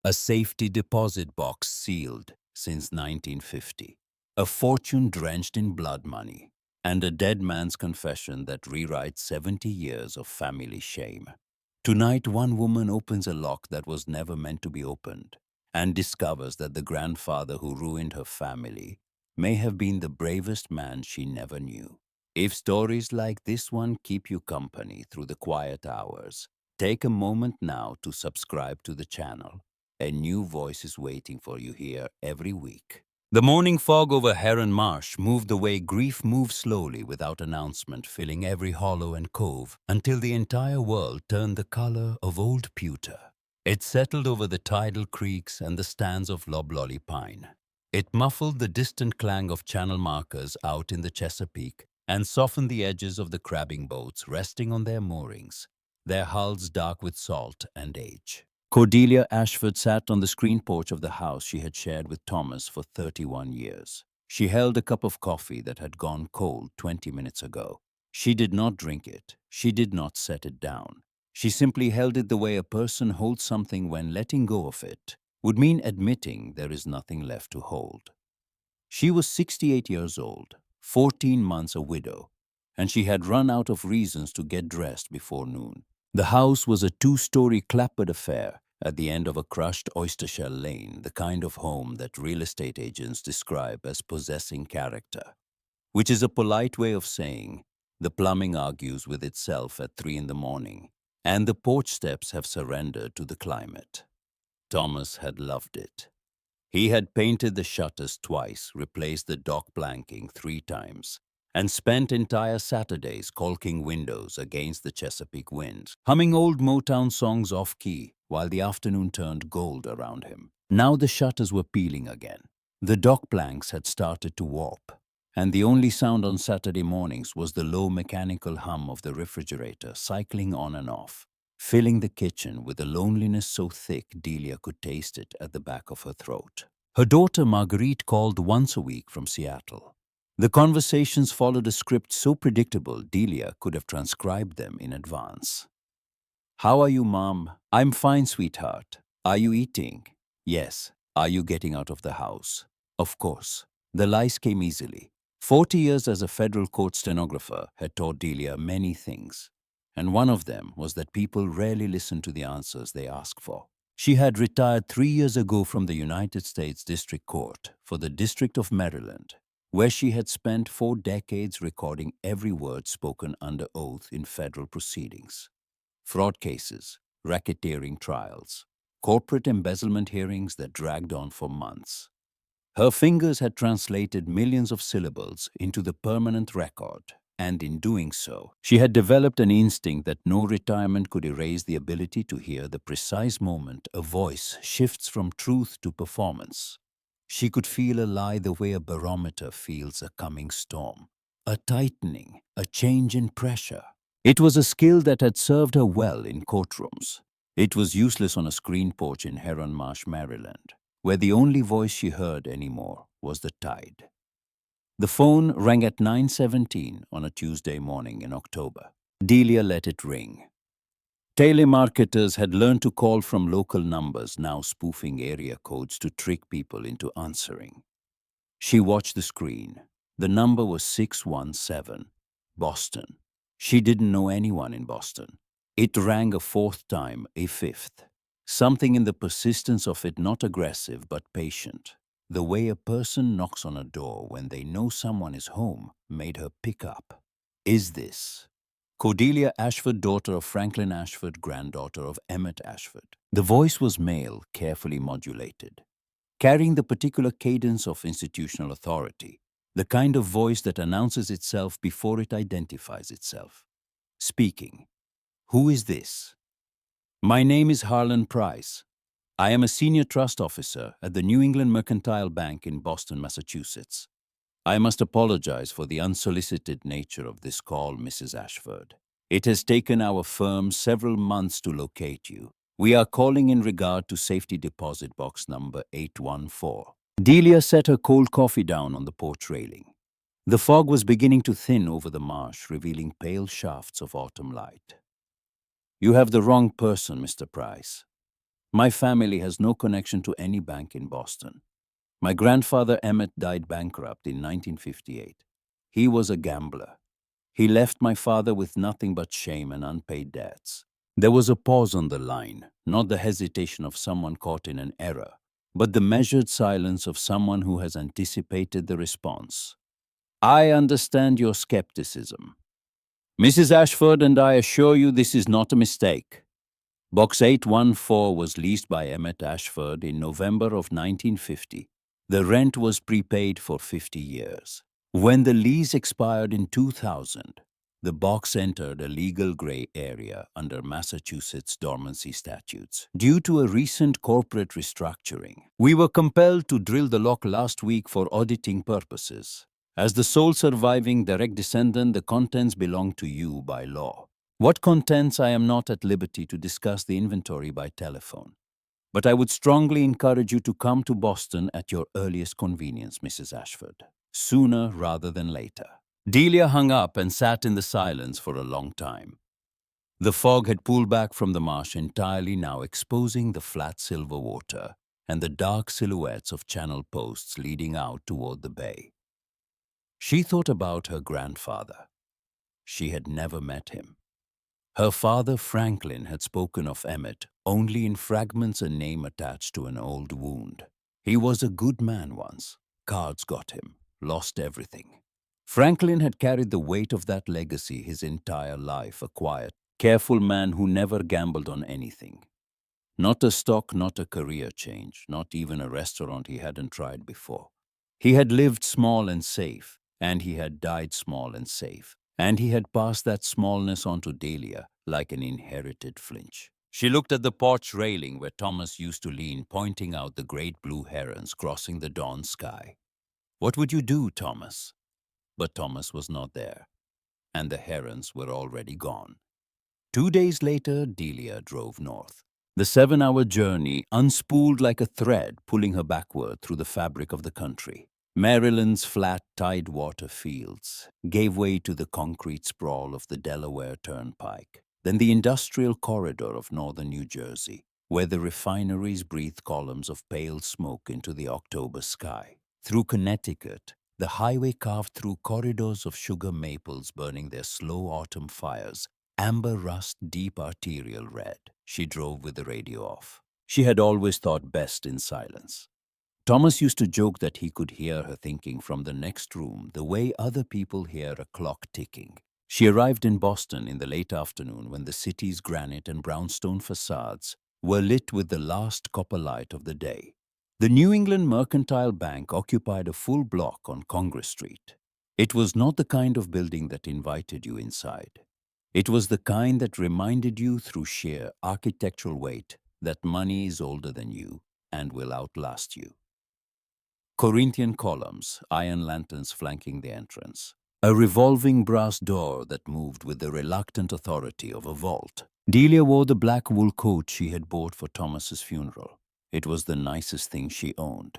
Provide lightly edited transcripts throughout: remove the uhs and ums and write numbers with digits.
A safety deposit box sealed since 1950. A fortune drenched in blood money. And a dead man's confession that rewrites 70 years of family shame. Tonight, one woman opens a lock that was never meant to be opened and discovers that the grandfather who ruined her family may have been the bravest man she never knew. If stories like this one keep you company through the quiet hours, take a moment now to subscribe to the channel. A new voice is waiting for you here every week. The morning fog over Heron Marsh moved the way grief moves slowly without announcement, filling every hollow and cove until the entire world turned the color of old pewter. It settled over the tidal creeks and the stands of loblolly pine. It muffled the distant clang of channel markers out in the Chesapeake and softened the edges of the crabbing boats resting on their moorings, their hulls dark with salt and age. Cordelia Ashford sat on the screen porch of the house she had shared with Thomas for 31 years. She held a cup of coffee that had gone cold 20 minutes ago. She did not drink it. She did not set it down. She simply held it the way a person holds something when letting go of it would mean admitting there is nothing left to hold. She was 68 years old, 14 months a widow, and she had run out of reasons to get dressed before noon. The house was a two-story clapboard affair at the end of a crushed oyster-shell lane, the kind of home that real estate agents describe as possessing character, which is a polite way of saying the plumbing argues with itself at 3 in the morning, and the porch steps have surrendered to the climate. Thomas had loved it. He had painted the shutters twice, replaced the dock planking 3 times, and spent entire Saturdays caulking windows against the Chesapeake winds, humming old Motown songs off-key while the afternoon turned gold around him. Now the shutters were peeling again. The dock planks had started to warp, and the only sound on Saturday mornings was the low mechanical hum of the refrigerator cycling on and off, filling the kitchen with a loneliness so thick Delia could taste it at the back of her throat. Her daughter Marguerite called once a week from Seattle. The conversations followed a script so predictable Delia could have transcribed them in advance. "How are you, Mom?" "I'm fine, sweetheart." "Are you eating?" "Yes." "Are you getting out of the house?" "Of course." The lies came easily. 40 years as a federal court stenographer had taught Delia many things, and one of them was that people rarely listen to the answers they ask for. She had retired 3 years ago from the United States District Court for the District of Maryland, where she had spent 4 decades recording every word spoken under oath in federal proceedings. Fraud cases, racketeering trials, corporate embezzlement hearings that dragged on for months. Her fingers had translated millions of syllables into the permanent record, and in doing so, she had developed an instinct that no retirement could erase: the ability to hear the precise moment a voice shifts from truth to performance. She could feel a lie the way a barometer feels a coming storm, a tightening, a change in pressure. It was a skill that had served her well in courtrooms. It was useless on a screen porch in Heron Marsh, Maryland, where the only voice she heard anymore was the tide. The phone rang at 9:17 on a Tuesday morning in October. Delia let it ring. Telemarketers had learned to call from local numbers, now spoofing area codes to trick people into answering. She watched the screen. The number was 617, Boston. She didn't know anyone in Boston. It rang a 4th time, a 5th. Something in the persistence of it, not aggressive but patient, the way a person knocks on a door when they know someone is home, made her pick up. "Is this Cordelia Ashford, daughter of Franklin Ashford, granddaughter of Emmett Ashford?" The voice was male, carefully modulated, carrying the particular cadence of institutional authority, the kind of voice that announces itself before it identifies itself. Speaking. "Who is this?" "My name is Harlan Price. I am a senior trust officer at the New England Mercantile Bank in Boston, Massachusetts. I must apologize for the unsolicited nature of this call, Mrs. Ashford. It has taken our firm several months to locate you. We are calling in regard to safety deposit box number 814. Delia set her cold coffee down on the porch railing. The fog was beginning to thin over the marsh, revealing pale shafts of autumn light. "You have the wrong person, Mr. Price. My family has no connection to any bank in Boston. My grandfather Emmett died bankrupt in 1958. He was a gambler. He left my father with nothing but shame and unpaid debts. There was a pause on the line, not the hesitation of someone caught in an error, but the measured silence of someone who has anticipated the response. I understand your skepticism. Mrs. Ashford and I assure you this is not a mistake. Box 814 was leased by Emmett Ashford in November of 1950. The rent was prepaid for 50 years. When the lease expired in 2000, the box entered a legal gray area under Massachusetts dormancy statutes. Due to a recent corporate restructuring, we were compelled to drill the lock last week for auditing purposes. As the sole surviving direct descendant, the contents belong to you by law. What contents I am not at liberty to discuss the inventory by telephone. But I would strongly encourage you to come to Boston at your earliest convenience, Mrs. Ashford. Sooner rather than later. Delia hung up and sat in the silence for a long time. The fog had pulled back from the marsh entirely now, exposing the flat silver water and the dark silhouettes of channel posts leading out toward the bay. She thought about her grandfather. She had never met him. Her father, Franklin, had spoken of Emmett only in fragments, a name attached to an old wound. He was a good man once. Cards got him, lost everything. Franklin had carried the weight of that legacy his entire life, a quiet, careful man who never gambled on anything. Not a stock, not a career change, not even a restaurant he hadn't tried before. He had lived small and safe, and he had died small and safe. And he had passed that smallness on to Delia like an inherited flinch. She looked at the porch railing where Thomas used to lean, pointing out the great blue herons crossing the dawn sky. What would you do, Thomas? But Thomas was not there, and the herons were already gone. 2 days later, Delia drove north. The 7-hour journey unspooled like a thread, pulling her backward through the fabric of the country. Maryland's flat tidewater fields gave way to the concrete sprawl of the Delaware Turnpike, then the industrial corridor of northern New Jersey, where the refineries breathed columns of pale smoke into the October sky. Through Connecticut, the highway carved through corridors of sugar maples burning their slow autumn fires, amber rust, deep arterial red. She drove with the radio off. She had always thought best in silence. Thomas used to joke that he could hear her thinking from the next room, the way other people hear a clock ticking. She arrived in Boston in the late afternoon when the city's granite and brownstone facades were lit with the last copper light of the day. The New England Mercantile Bank occupied a full block on Congress Street. It was not the kind of building that invited you inside. It was the kind that reminded you through sheer architectural weight that money is older than you and will outlast you. Corinthian columns, iron lanterns flanking the entrance. A revolving brass door that moved with the reluctant authority of a vault. Delia wore the black wool coat she had bought for Thomas's funeral. It was the nicest thing she owned.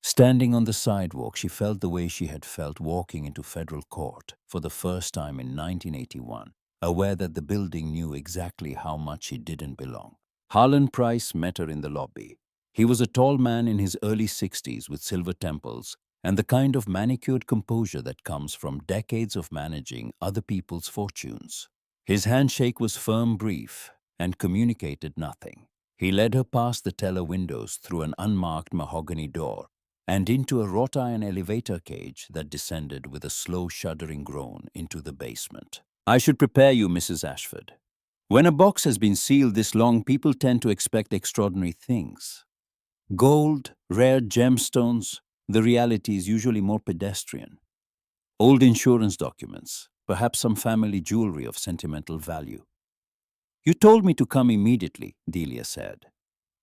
Standing on the sidewalk, she felt the way she had felt walking into federal court for the first time in 1981, aware that the building knew exactly how much she didn't belong. Harlan Price met her in the lobby. He was a tall man in his early 60s with silver temples and the kind of manicured composure that comes from decades of managing other people's fortunes. His handshake was firm, brief, and communicated nothing. He led her past the teller windows through an unmarked mahogany door and into a wrought iron elevator cage that descended with a slow shuddering groan into the basement. I should prepare you, Mrs. Ashford. When a box has been sealed this long, people tend to expect extraordinary things. Gold, rare gemstones, the reality is usually more pedestrian. Old insurance documents, perhaps some family jewelry of sentimental value. You told me to come immediately, Delia said.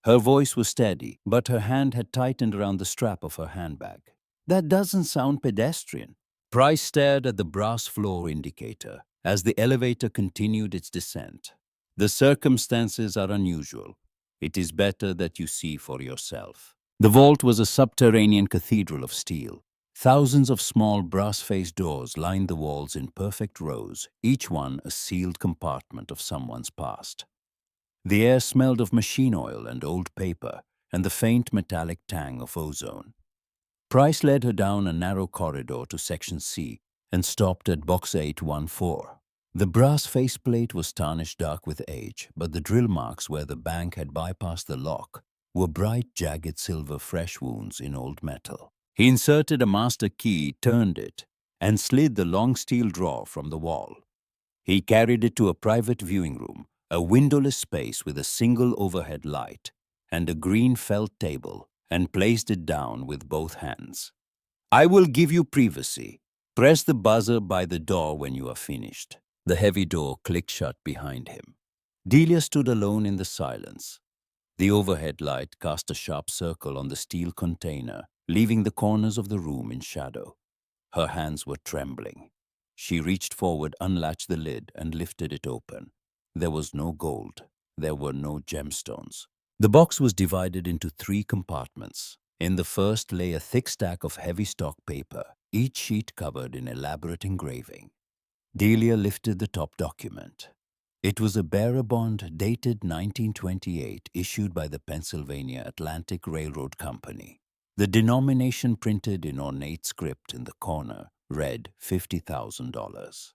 Her voice was steady, but her hand had tightened around the strap of her handbag. That doesn't sound pedestrian. Price stared at the brass floor indicator as the elevator continued its descent. The circumstances are unusual. It is better that you see for yourself. The vault was a subterranean cathedral of steel. Thousands of small brass-faced doors lined the walls in perfect rows, each one a sealed compartment of someone's past. The air smelled of machine oil and old paper, and the faint metallic tang of ozone. Price led her down a narrow corridor to Section C and stopped at Box 814. The brass faceplate was tarnished dark with age, but the drill marks where the bank had bypassed the lock were bright, jagged silver fresh wounds in old metal. He inserted a master key, turned it, and slid the long steel drawer from the wall. He carried it to a private viewing room, a windowless space with a single overhead light and a green felt table, and placed it down with both hands. "I will give you privacy. Press the buzzer by the door when you are finished." The heavy door clicked shut behind him. Delia stood alone in the silence. The overhead light cast a sharp circle on the steel container, leaving the corners of the room in shadow. Her hands were trembling. She reached forward, unlatched the lid, and lifted it open. There was no gold. There were no gemstones. The box was divided into 3 compartments. In the first lay a thick stack of heavy stock paper, each sheet covered in elaborate engraving. Delia lifted the top document. It was a bearer bond dated 1928, issued by the Pennsylvania Atlantic Railroad Company. The denomination, printed in ornate script in the corner, read $50,000.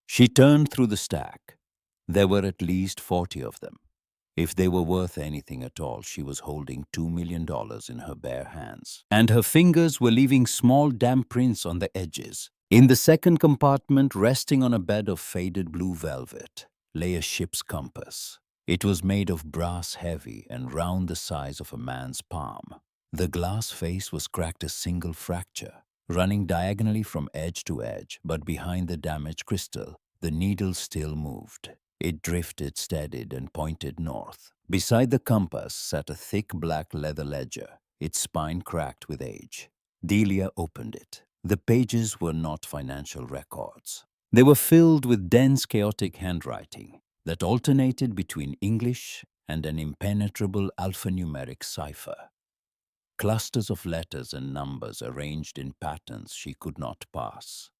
She turned through the stack. There were at least 40 of them. If they were worth anything at all, she was holding $2 million in her bare hands, and her fingers were leaving small damp prints on the edges. In the second compartment, resting on a bed of faded blue velvet, lay a ship's compass. It was made of brass, heavy and round the size of a man's palm. The glass face was cracked a single fracture, running diagonally from edge to edge, but behind the damaged crystal, the needle still moved. It drifted, steadied, and pointed north. Beside the compass sat a thick black leather ledger, its spine cracked with age. Delia opened it. The pages were not financial records. They were filled with dense, chaotic handwriting that alternated between English and an impenetrable alphanumeric cipher. Clusters of letters and numbers arranged in patterns she could not pass.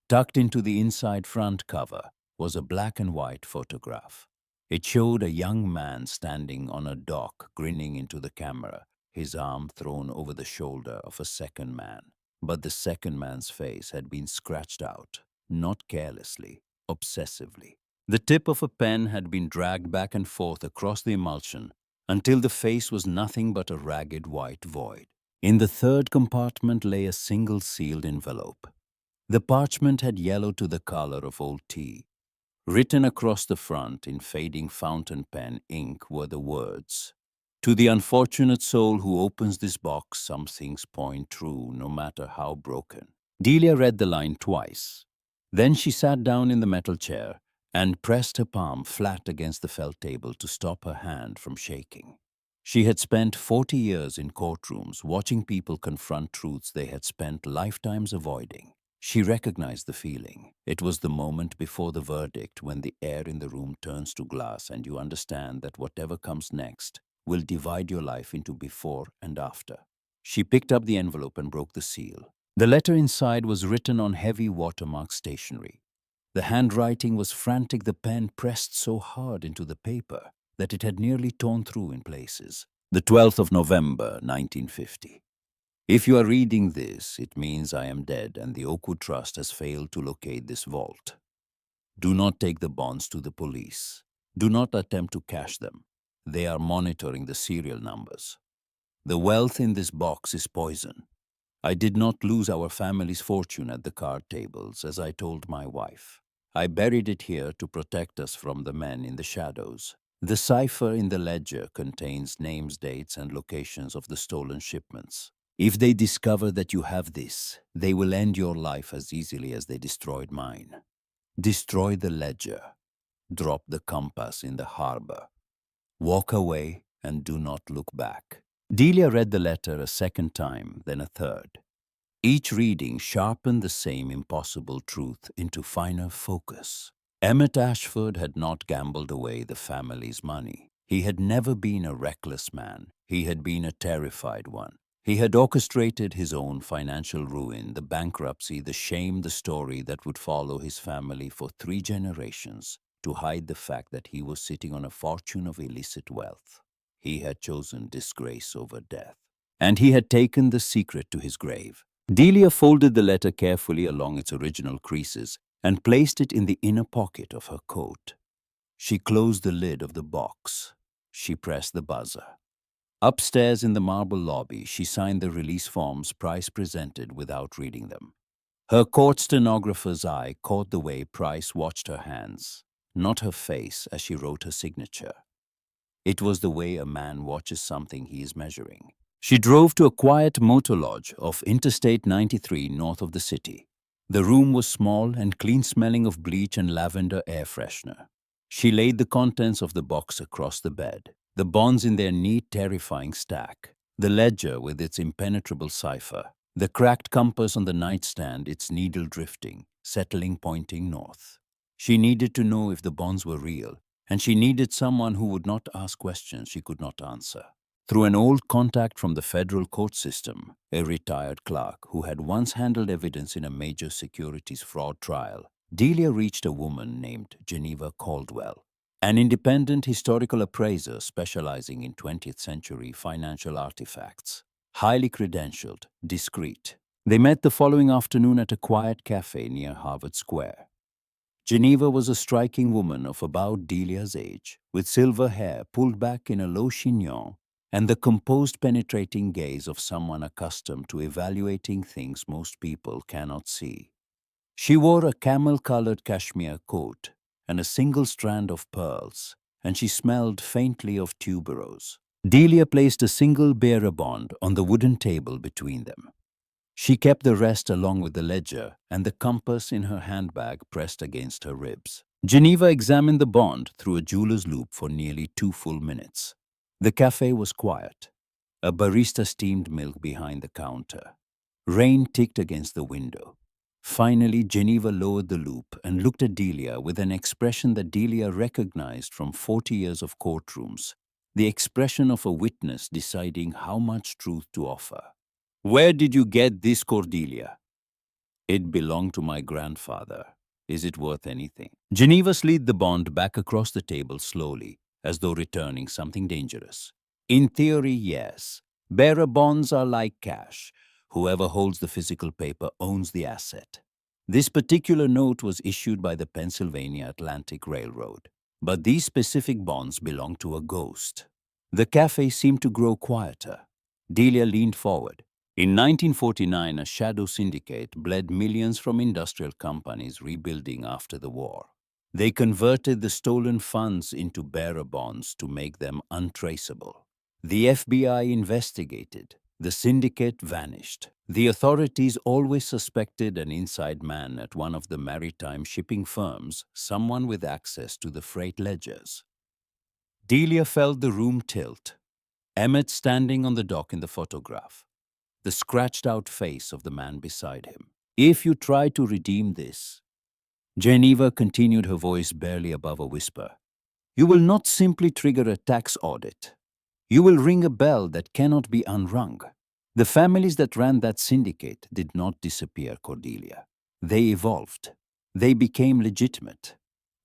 Tucked into the inside front cover was a black and white photograph. It showed a young man standing on a dock, grinning into the camera, his arm thrown over the shoulder of a second man. But the second man's face had been scratched out, not carelessly, obsessively. The tip of a pen had been dragged back and forth across the emulsion until the face was nothing but a ragged white void. In the third compartment lay a single sealed envelope. The parchment had yellowed to the color of old tea. Written across the front in fading fountain pen ink were the words, "To the unfortunate soul who opens this box, some things point true, no matter how broken." Delia read the line twice. Then she sat down in the metal chair and pressed her palm flat against the felt table to stop her hand from shaking. She had spent 40 years in courtrooms watching people confront truths they had spent lifetimes avoiding. She recognized the feeling. It was the moment before the verdict, when the air in the room turns to glass and you understand that whatever comes next will divide your life into before and after. She picked up the envelope and broke the seal. The letter inside was written on heavy watermark stationery. The handwriting was frantic, the pen pressed so hard into the paper that it had nearly torn through in places. The 12th of November, 1950. If you are reading this, it means I am dead and the Oakwood Trust has failed to locate this vault. Do not take the bonds to the police. Do not attempt to cash them. They are monitoring the serial numbers. The wealth in this box is poison. I did not lose our family's fortune at the card tables, as I told my wife. I buried it here to protect us from the men in the shadows. The cipher in the ledger contains names, dates, and locations of the stolen shipments. If they discover that you have this, they will end your life as easily as they destroyed mine. Destroy the ledger. Drop the compass in the harbor. Walk away and do not look back. Delia read the letter a second time, then a third. Each reading sharpened the same impossible truth into finer focus. Emmett Ashford had not gambled away the family's money. He had never been a reckless man. He had been a terrified one. He had orchestrated his own financial ruin, the bankruptcy, the shame, the story that would follow his family for 3 generations. to hide the fact that he was sitting on a fortune of illicit wealth. He had chosen disgrace over death, and he had taken the secret to his grave. Delia folded the letter carefully along its original creases and placed it in the inner pocket of her coat. She closed the lid of the box. She pressed the buzzer. Upstairs in the marble lobby, she signed the release forms Price presented without reading them. Her court stenographer's eye caught the way Price watched her hands, not her face as she wrote her signature. It was the way a man watches something he is measuring. She drove to a quiet motor lodge off Interstate 93 north of the city. The room was small and clean-smelling of bleach and lavender air freshener. She laid the contents of the box across the bed, the bonds in their neat, terrifying stack, the ledger with its impenetrable cipher, the cracked compass on the nightstand, its needle drifting, settling pointing north. She needed to know if the bonds were real, and she needed someone who would not ask questions she could not answer. Through an old contact from the federal court system, a retired clerk who had once handled evidence in a major securities fraud trial, Delia reached a woman named Geneva Caldwell, an independent historical appraiser specializing in 20th century financial artifacts. Highly credentialed, discreet. They met the following afternoon at a quiet cafe near Harvard Square. Geneva was a striking woman of about Delia's age, with silver hair pulled back in a low chignon and the composed, penetrating gaze of someone accustomed to evaluating things most people cannot see. She wore a camel-colored cashmere coat and a single strand of pearls, and she smelled faintly of tuberose. Delia placed a single bearer bond on the wooden table between them. She kept the rest along with the ledger and the compass in her handbag pressed against her ribs. Geneva examined the bond through a jeweler's loupe for nearly 2 full minutes. The cafe was quiet. A barista steamed milk behind the counter. Rain ticked against the window. Finally, Geneva lowered the loupe and looked at Delia with an expression that Delia recognized from 40 years of courtrooms, the expression of a witness deciding how much truth to offer. "Where did you get this, Cordelia?" "It belonged to my grandfather. Is it worth anything?" Geneva slid the bond back across the table slowly, as though returning something dangerous. "In theory, yes. Bearer bonds are like cash. Whoever holds the physical paper owns the asset. This particular note was issued by the Pennsylvania Atlantic Railroad, but these specific bonds belong to a ghost." The cafe seemed to grow quieter. Delia leaned forward. In 1949, a shadow syndicate bled millions from industrial companies rebuilding after the war. They converted the stolen funds into bearer bonds to make them untraceable. The FBI investigated. The syndicate vanished. The authorities always suspected an inside man at one of the maritime shipping firms, someone with access to the freight ledgers. Delia felt the room tilt. Emmett standing on the dock in the photograph. The scratched-out face of the man beside him. "If you try to redeem this," Geneva continued, her voice barely above a whisper, "you will not simply trigger a tax audit. You will ring a bell that cannot be unrung. The families that ran that syndicate did not disappear, Cordelia. They evolved. They became legitimate.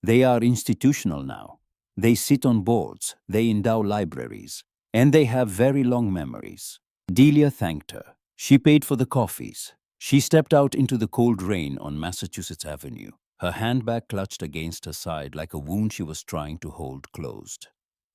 They are institutional now. They sit on boards, they endow libraries, and they have very long memories." Delia thanked her. She paid for the coffees. She stepped out into the cold rain on Massachusetts Avenue, her handbag clutched against her side like a wound she was trying to hold closed.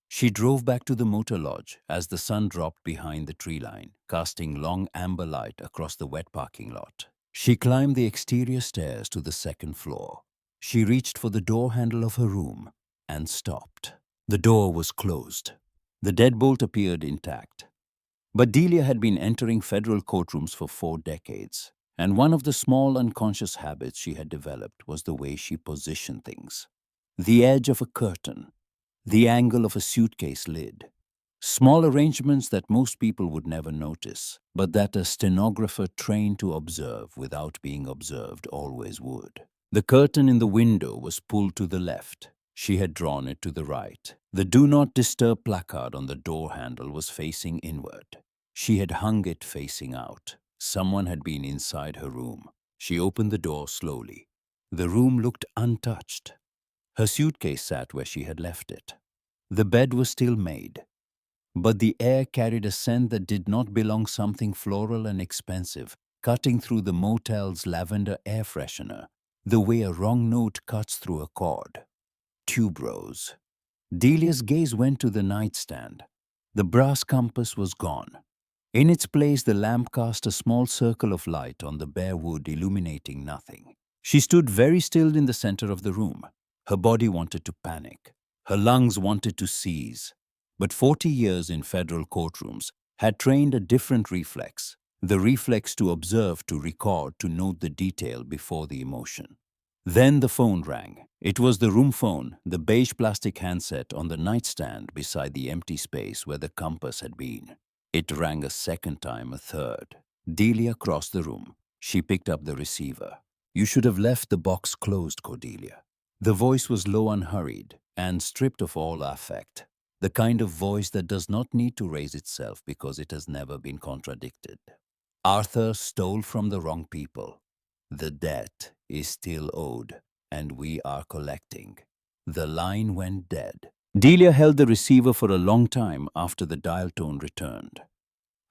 She drove back to the motor lodge as the sun dropped behind the tree line, casting long amber light across the wet parking lot. She climbed the exterior stairs to the second floor. She reached for the door handle of her room and stopped. The door was closed. The deadbolt appeared intact. But Delia had been entering federal courtrooms for 4 decades, and one of the small unconscious habits she had developed was the way she positioned things. The edge of a curtain, the angle of a suitcase lid, small arrangements that most people would never notice, but that a stenographer trained to observe without being observed always would. The curtain in the window was pulled to the left. She had drawn it to the right. The "Do Not Disturb" placard on the door handle was facing inward. She had hung it facing out. Someone had been inside her room. She opened the door slowly. The room looked untouched. Her suitcase sat where she had left it. The bed was still made, but the air carried a scent that did not belong, something floral and expensive, cutting through the motel's lavender air freshener, the way a wrong note cuts through a chord. Tuberose. Delia's gaze went to the nightstand. The brass compass was gone. In its place, the lamp cast a small circle of light on the bare wood, illuminating nothing. She stood very still in the center of the room. Her body wanted to panic. Her lungs wanted to seize. But 40 years in federal courtrooms had trained a different reflex, the reflex to observe, to record, to note the detail before the emotion. Then the phone rang. It was the room phone, the beige plastic handset on the nightstand beside the empty space where the compass had been. It rang a second time, a third. Delia crossed the room. She picked up the receiver. "You should have left the box closed, Cordelia." The voice was low, unhurried, and stripped of all affect. The kind of voice that does not need to raise itself because it has never been contradicted. "Arthur stole from the wrong people. The debt is still owed, and we are collecting." The line went dead. Delia held the receiver for a long time after the dial tone returned.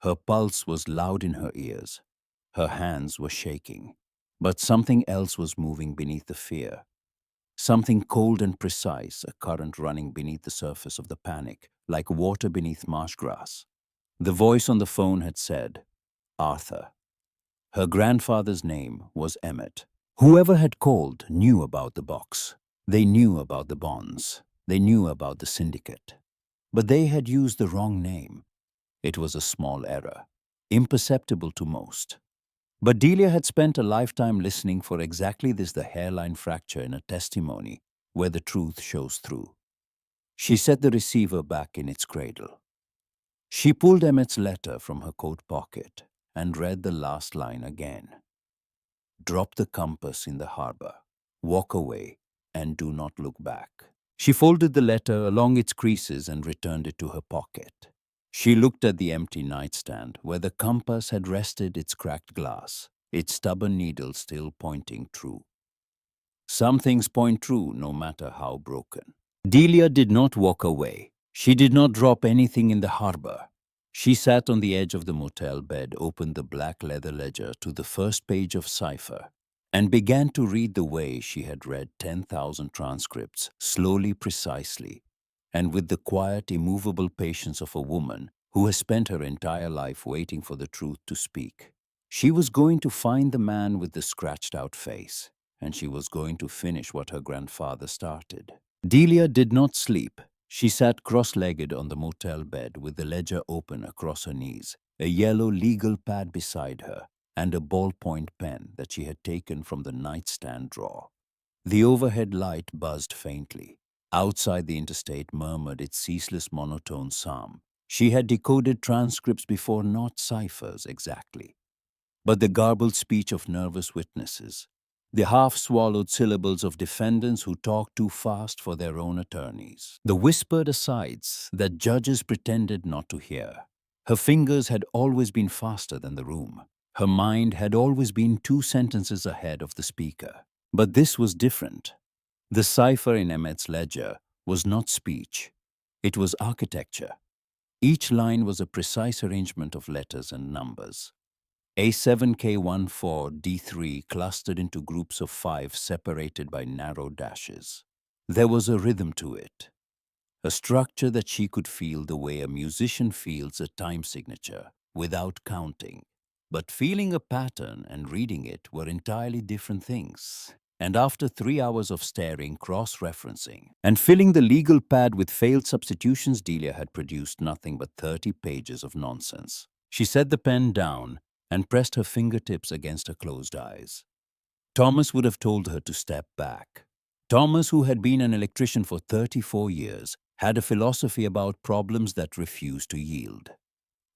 Her pulse was loud in her ears. Her hands were shaking. But something else was moving beneath the fear. Something cold and precise, a current running beneath the surface of the panic, like water beneath marsh grass. The voice on the phone had said, "Arthur." Her grandfather's name was Emmett. Whoever had called knew about the box. They knew about the bonds. They knew about the syndicate. But they had used the wrong name. It was a small error, imperceptible to most. But Delia had spent a lifetime listening for exactly this, the hairline fracture in a testimony where the truth shows through. She set the receiver back in its cradle. She pulled Emmett's letter from her coat pocket and read the last line again. "Drop the compass in the harbor. Walk away and do not look back." She folded the letter along its creases and returned it to her pocket. She looked at the empty nightstand where the compass had rested, its cracked glass, its stubborn needle still pointing true. Some things point true no matter how broken. Delia did not walk away. She did not drop anything in the harbor. She sat on the edge of the motel bed, opened the black leather ledger to the first page of Cipher, and began to read the way she had read 10,000 transcripts, slowly, precisely, and with the quiet, immovable patience of a woman who has spent her entire life waiting for the truth to speak. She was going to find the man with the scratched-out face, and she was going to finish what her grandfather started. Delia did not sleep. She sat cross-legged on the motel bed with the ledger open across her knees, a yellow legal pad beside her, and a ballpoint pen that she had taken from the nightstand drawer. The overhead light buzzed faintly. Outside, the interstate murmured its ceaseless monotone psalm. She had decoded transcripts before, not ciphers exactly, but the garbled speech of nervous witnesses, the half-swallowed syllables of defendants who talked too fast for their own attorneys, the whispered asides that judges pretended not to hear. Her fingers had always been faster than the room. Her mind had always been 2 sentences ahead of the speaker. But this was different. The cipher in Emmett's ledger was not speech. It was architecture. Each line was a precise arrangement of letters and numbers. A7K14D3 clustered into groups of 5 separated by narrow dashes. There was a rhythm to it, a structure that she could feel the way a musician feels a time signature without counting. But feeling a pattern and reading it were entirely different things. And after 3 hours of staring, cross-referencing, and filling the legal pad with failed substitutions, Delia had produced nothing but 30 pages of nonsense. She set the pen down and pressed her fingertips against her closed eyes. Thomas would have told her to step back. Thomas, who had been an electrician for 34 years, had a philosophy about problems that refused to yield.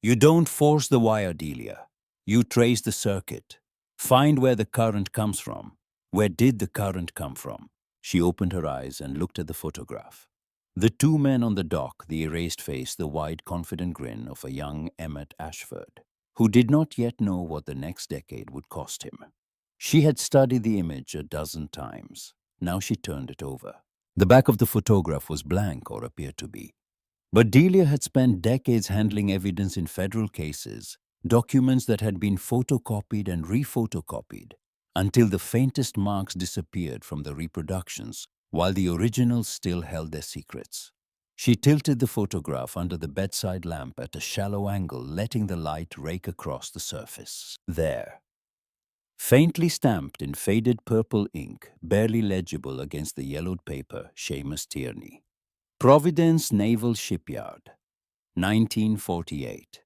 You don't force the wire, Delia. You trace the circuit. Find where the current comes from. Where did the current come from? She opened her eyes and looked at the photograph. The 2 men on the dock, the erased face, the wide, confident grin of a young Emmett Ashford, who did not yet know what the next decade would cost him. She had studied the image a dozen times. Now she turned it over. The back of the photograph was blank, or appeared to be. But Delia had spent decades handling evidence in federal cases, documents that had been photocopied and refotocopied, until the faintest marks disappeared from the reproductions, while the originals still held their secrets. She tilted the photograph under the bedside lamp at a shallow angle, letting the light rake across the surface. There, faintly stamped in faded purple ink, barely legible against the yellowed paper, Seamus Tierney. Providence Naval Shipyard, 1948.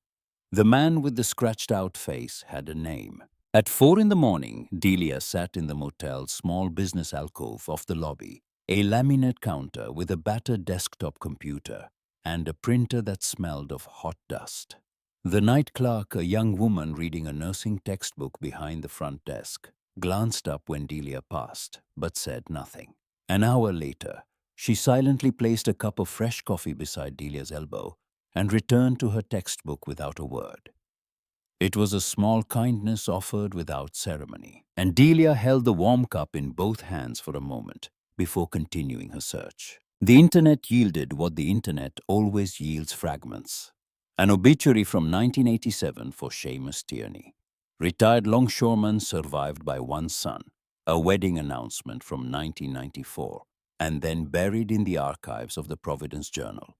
The man with the scratched-out face had a name. At 4 in the morning, Delia sat in the motel's small business alcove off the lobby, a laminate counter with a battered desktop computer and a printer that smelled of hot dust. The night clerk, a young woman reading a nursing textbook behind the front desk, glanced up when Delia passed, but said nothing. An hour later, she silently placed a cup of fresh coffee beside Delia's elbow and returned to her textbook without a word. It was a small kindness offered without ceremony, and Delia held the warm cup in both hands for a moment before continuing her search. The internet yielded what the internet always yields: fragments. An obituary from 1987 for Seamus Tierney, retired longshoreman survived by one son, a wedding announcement from 1994, and then buried in the archives of the Providence Journal.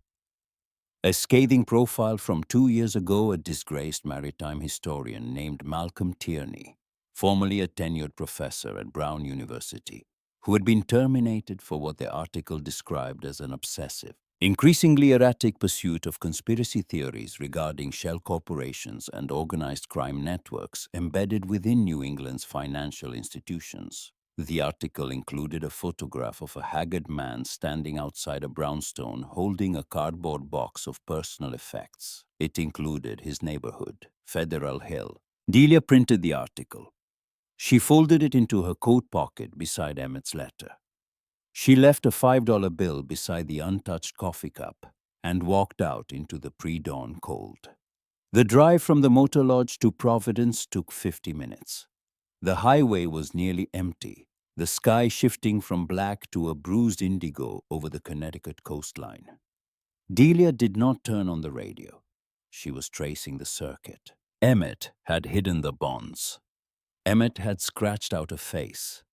A scathing profile from 2 years ago, a disgraced maritime historian named Malcolm Tierney, formerly a tenured professor at Brown University, who had been terminated for what the article described as an obsessive, increasingly erratic pursuit of conspiracy theories regarding shell corporations and organized crime networks embedded within New England's financial institutions. The article included a photograph of a haggard man standing outside a brownstone holding a cardboard box of personal effects. It included his neighborhood, Federal Hill. Delia printed the article. She folded it into her coat pocket beside Emmett's letter. She left a $5 bill beside the untouched coffee cup and walked out into the pre-dawn cold. The drive from the motor lodge to Providence took 50 minutes. The highway was nearly empty, the sky shifting from black to a bruised indigo over the Connecticut coastline. Delia did not turn on the radio. She was tracing the circuit. Emmett had hidden the bonds. Emmett had scratched out a face.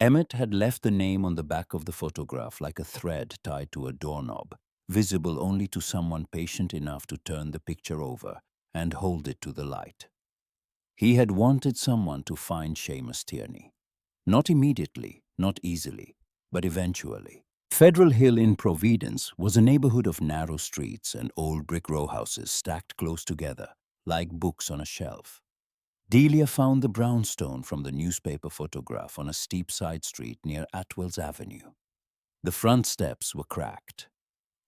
Emmett had left the name on the back of the photograph like a thread tied to a doorknob, visible only to someone patient enough to turn the picture over and hold it to the light. He had wanted someone to find Seamus Tierney. Not immediately, not easily, but eventually. Federal Hill in Providence was a neighborhood of narrow streets and old brick row houses stacked close together, like books on a shelf. Delia found the brownstone from the newspaper photograph on a steep side street near Atwell's Avenue. The front steps were cracked.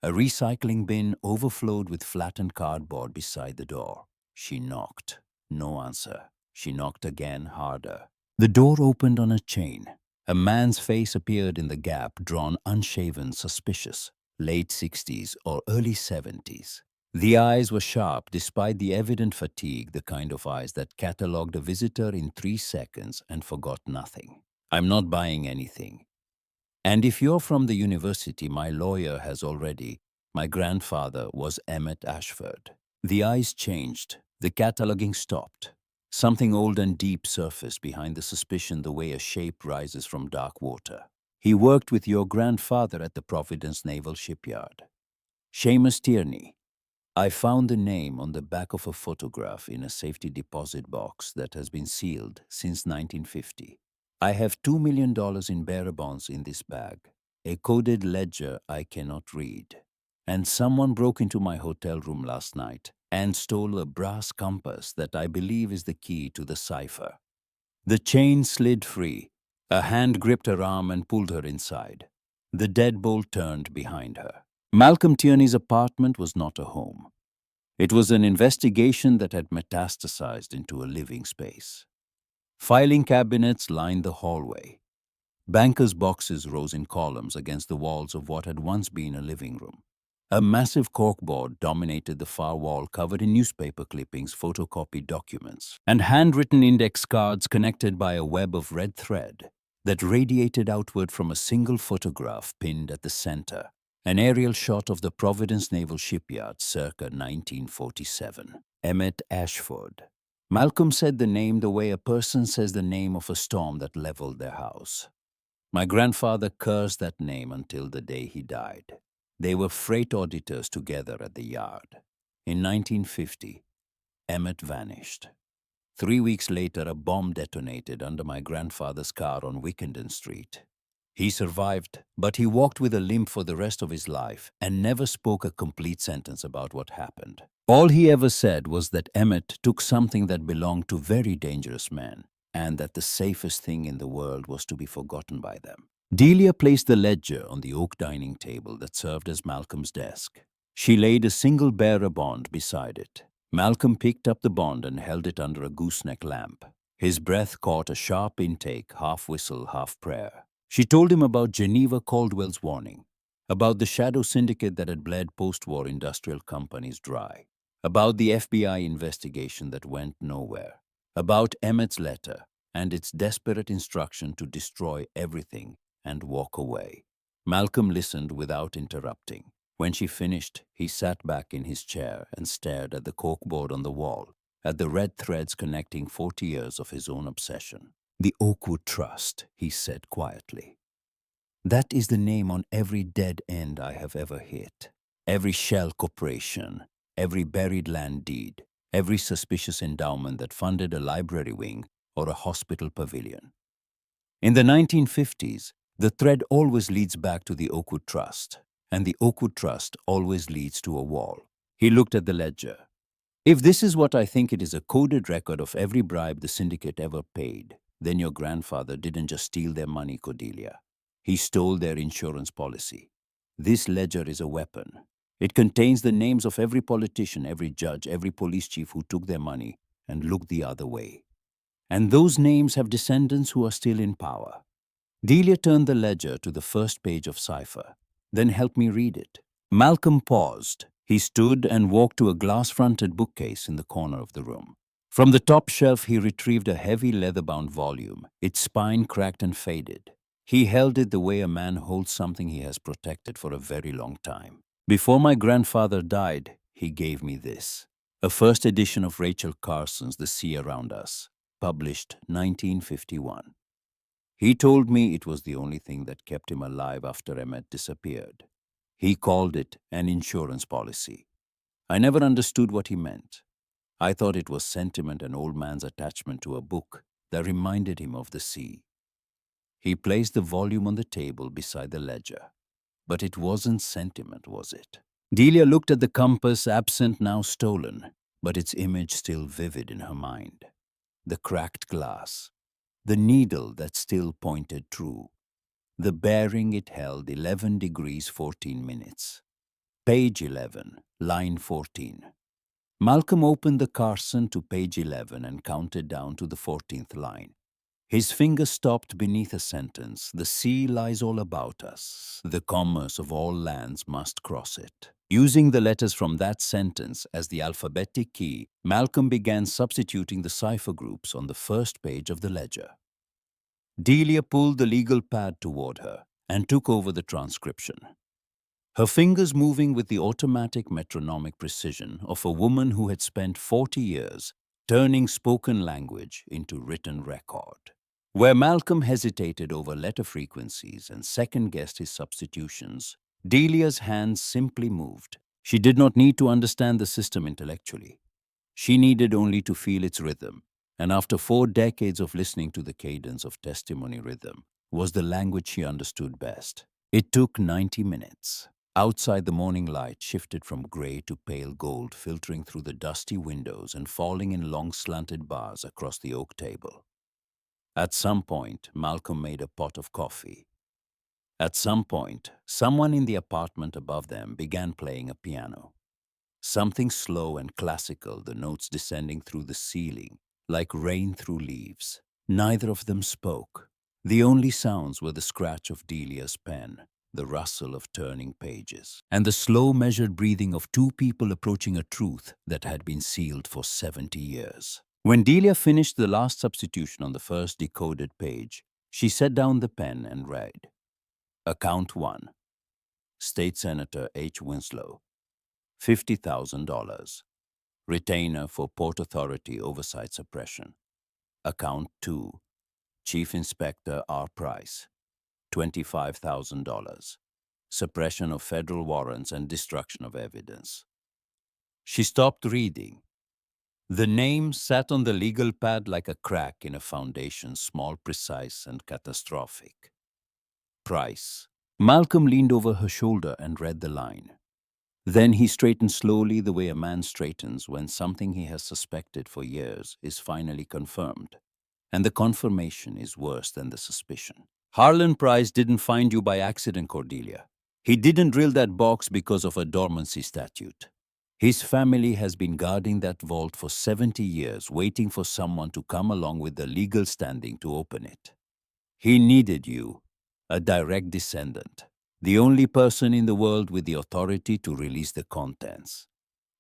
A recycling bin overflowed with flattened cardboard beside the door. She knocked. No answer. She knocked again, harder. The door opened on a chain. A man's face appeared in the gap, drawn, unshaven, suspicious, late 60s or early 70s. The eyes were sharp despite the evident fatigue, the kind of eyes that catalogued a visitor in 3 seconds and forgot nothing. "I'm not buying anything. And if you're from the university, my lawyer has already. My grandfather was Emmett Ashford." The eyes changed. The cataloging stopped. Something old and deep surfaced behind the suspicion, the way a shape rises from dark water. "He worked with your grandfather at the Providence Naval Shipyard. Seamus Tierney." I found the name on the back of a photograph in a safety deposit box that has been sealed since 1950. "I have $2 million in bearer bonds in this bag, a coded ledger I cannot read. And someone broke into my hotel room last night and stole a brass compass that I believe is the key to the cipher." The chain slid free. A hand gripped her arm and pulled her inside. The deadbolt turned behind her. Malcolm Tierney's apartment was not a home. It was an investigation that had metastasized into a living space. Filing cabinets lined the hallway. Bankers' boxes rose in columns against the walls of what had once been a living room. A massive corkboard dominated the far wall, covered in newspaper clippings, photocopied documents, and handwritten index cards connected by a web of red thread. that radiated outward from a single photograph pinned at the center, an aerial shot of the Providence Naval Shipyard circa 1947. Emmett Ashford. Malcolm said the name the way a person says the name of a storm that leveled their house. My grandfather cursed that name until the day he died. They were freight auditors together at the yard. In 1950, Emmett vanished. 3 weeks later, a bomb detonated under my grandfather's car on Wickenden Street. He survived, but he walked with a limp for the rest of his life and never spoke a complete sentence about what happened. All he ever said was that Emmett took something that belonged to very dangerous men, and that the safest thing in the world was to be forgotten by them. Delia placed the ledger on the oak dining table that served as Malcolm's desk. She laid a single bearer bond beside it. Malcolm picked up the bond and held it under a gooseneck lamp. His breath caught a sharp intake, half whistle, half prayer. She told him about Geneva Caldwell's warning, about the shadow syndicate that had bled post-war industrial companies dry, about the FBI investigation that went nowhere, about Emmett's letter and its desperate instruction to destroy everything and walk away. Malcolm listened without interrupting. When she finished, he sat back in his chair and stared at the corkboard on the wall, at the red threads connecting 40 years of his own obsession. "The Oakwood Trust," he said quietly. "That is the name on every dead end I have ever hit. Every shell corporation, every buried land deed, every suspicious endowment that funded a library wing or a hospital pavilion. In the 1950s, the thread always leads back to the Oakwood Trust, and the Oakwood Trust always leads to a wall." He looked at the ledger. "If this is what I think it is, a coded record of every bribe the syndicate ever paid, then your grandfather didn't just steal their money, Cordelia. He stole their insurance policy. This ledger is a weapon. It contains the names of every politician, every judge, every police chief who took their money and looked the other way. And those names have descendants who are still in power." Delia turned the ledger to the first page of Cipher. "Then help me read it." Malcolm paused. He stood and walked to a glass-fronted bookcase in the corner of the room. From the top shelf, he retrieved a heavy leather-bound volume, its spine cracked and faded. He held it the way a man holds something he has protected for a very long time. "Before my grandfather died, he gave me this. A first edition of Rachel Carson's The Sea Around Us, published 1951. He told me it was the only thing that kept him alive after Emmett disappeared. He called it an insurance policy. I never understood what he meant. I thought it was sentiment, an old man's attachment to a book that reminded him of the sea." He placed the volume on the table beside the ledger. But it wasn't sentiment, was it? Delia looked at the compass, absent now stolen, but its image still vivid in her mind. The cracked glass, the needle that still pointed true, the bearing it held 11 degrees 14 minutes. Page 11, line 14. Malcolm opened the Carson to page 11 and counted down to the 14th line. His finger stopped beneath a sentence. "The sea lies all about us. The commerce of all lands must cross it." Using the letters from that sentence as the alphabetic key, Malcolm began substituting the cipher groups on the first page of the ledger. Delia pulled the legal pad toward her and took over the transcription, her fingers moving with the automatic metronomic precision of a woman who had spent 40 years turning spoken language into written record. Where Malcolm hesitated over letter frequencies and second-guessed his substitutions, Delia's hands simply moved. She did not need to understand the system intellectually. She needed only to feel its rhythm, and after 4 decades of listening to the cadence of testimony rhythm, was the language she understood best. It took 90 minutes. Outside, the morning light shifted from gray to pale gold, filtering through the dusty windows and falling in long slanted bars across the oak table. At some point, Malcolm made a pot of coffee. At some point, someone in the apartment above them began playing a piano. Something slow and classical, the notes descending through the ceiling, like rain through leaves. Neither of them spoke. The only sounds were the scratch of Delia's pen, the rustle of turning pages, and the slow, measured breathing of 2 people approaching a truth that had been sealed for 70 years. When Delia finished the last substitution on the first decoded page, She set down the pen and read. Account 1. State Senator H. Winslow, $50,000. Retainer for Port Authority Oversight Suppression. Account 2. Chief Inspector R. Price, $25,000. Suppression of federal warrants and destruction of evidence. She stopped reading. The name sat on the legal pad like a crack in a foundation, small, precise, and catastrophic. Price. Malcolm leaned over her shoulder and read the line. Then he straightened slowly the way a man straightens when something he has suspected for years is finally confirmed. And the confirmation is worse than the suspicion. Harlan Price didn't find you by accident, Cordelia. He didn't drill that box because of a dormancy statute. His family has been guarding that vault for 70 years, waiting for someone to come along with the legal standing to open it. He needed you, a direct descendant, the only person in the world with the authority to release the contents.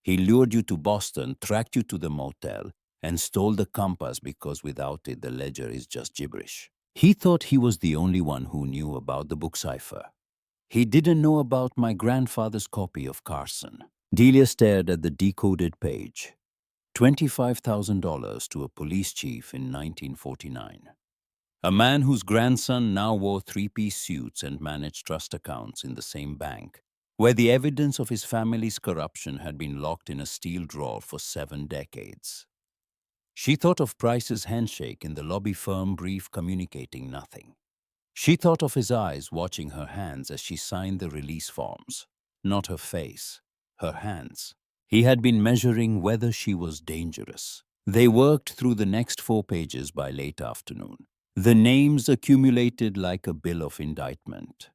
He lured you to Boston, tracked you to the motel, and stole the compass because without it the ledger is just gibberish. He thought he was the only one who knew about the book Cipher. He didn't know about my grandfather's copy of Carson. Delia stared at the decoded page. $25,000 to a police chief in 1949. A man whose grandson now wore three-piece suits and managed trust accounts in the same bank, where the evidence of his family's corruption had been locked in a steel drawer for 7 decades. She thought of Price's handshake in the lobby firm brief communicating nothing. She thought of his eyes watching her hands as she signed the release forms. Not her face, her hands. He had been measuring whether she was dangerous. They worked through the next 4 pages by late afternoon. The names accumulated like a bill of indictment.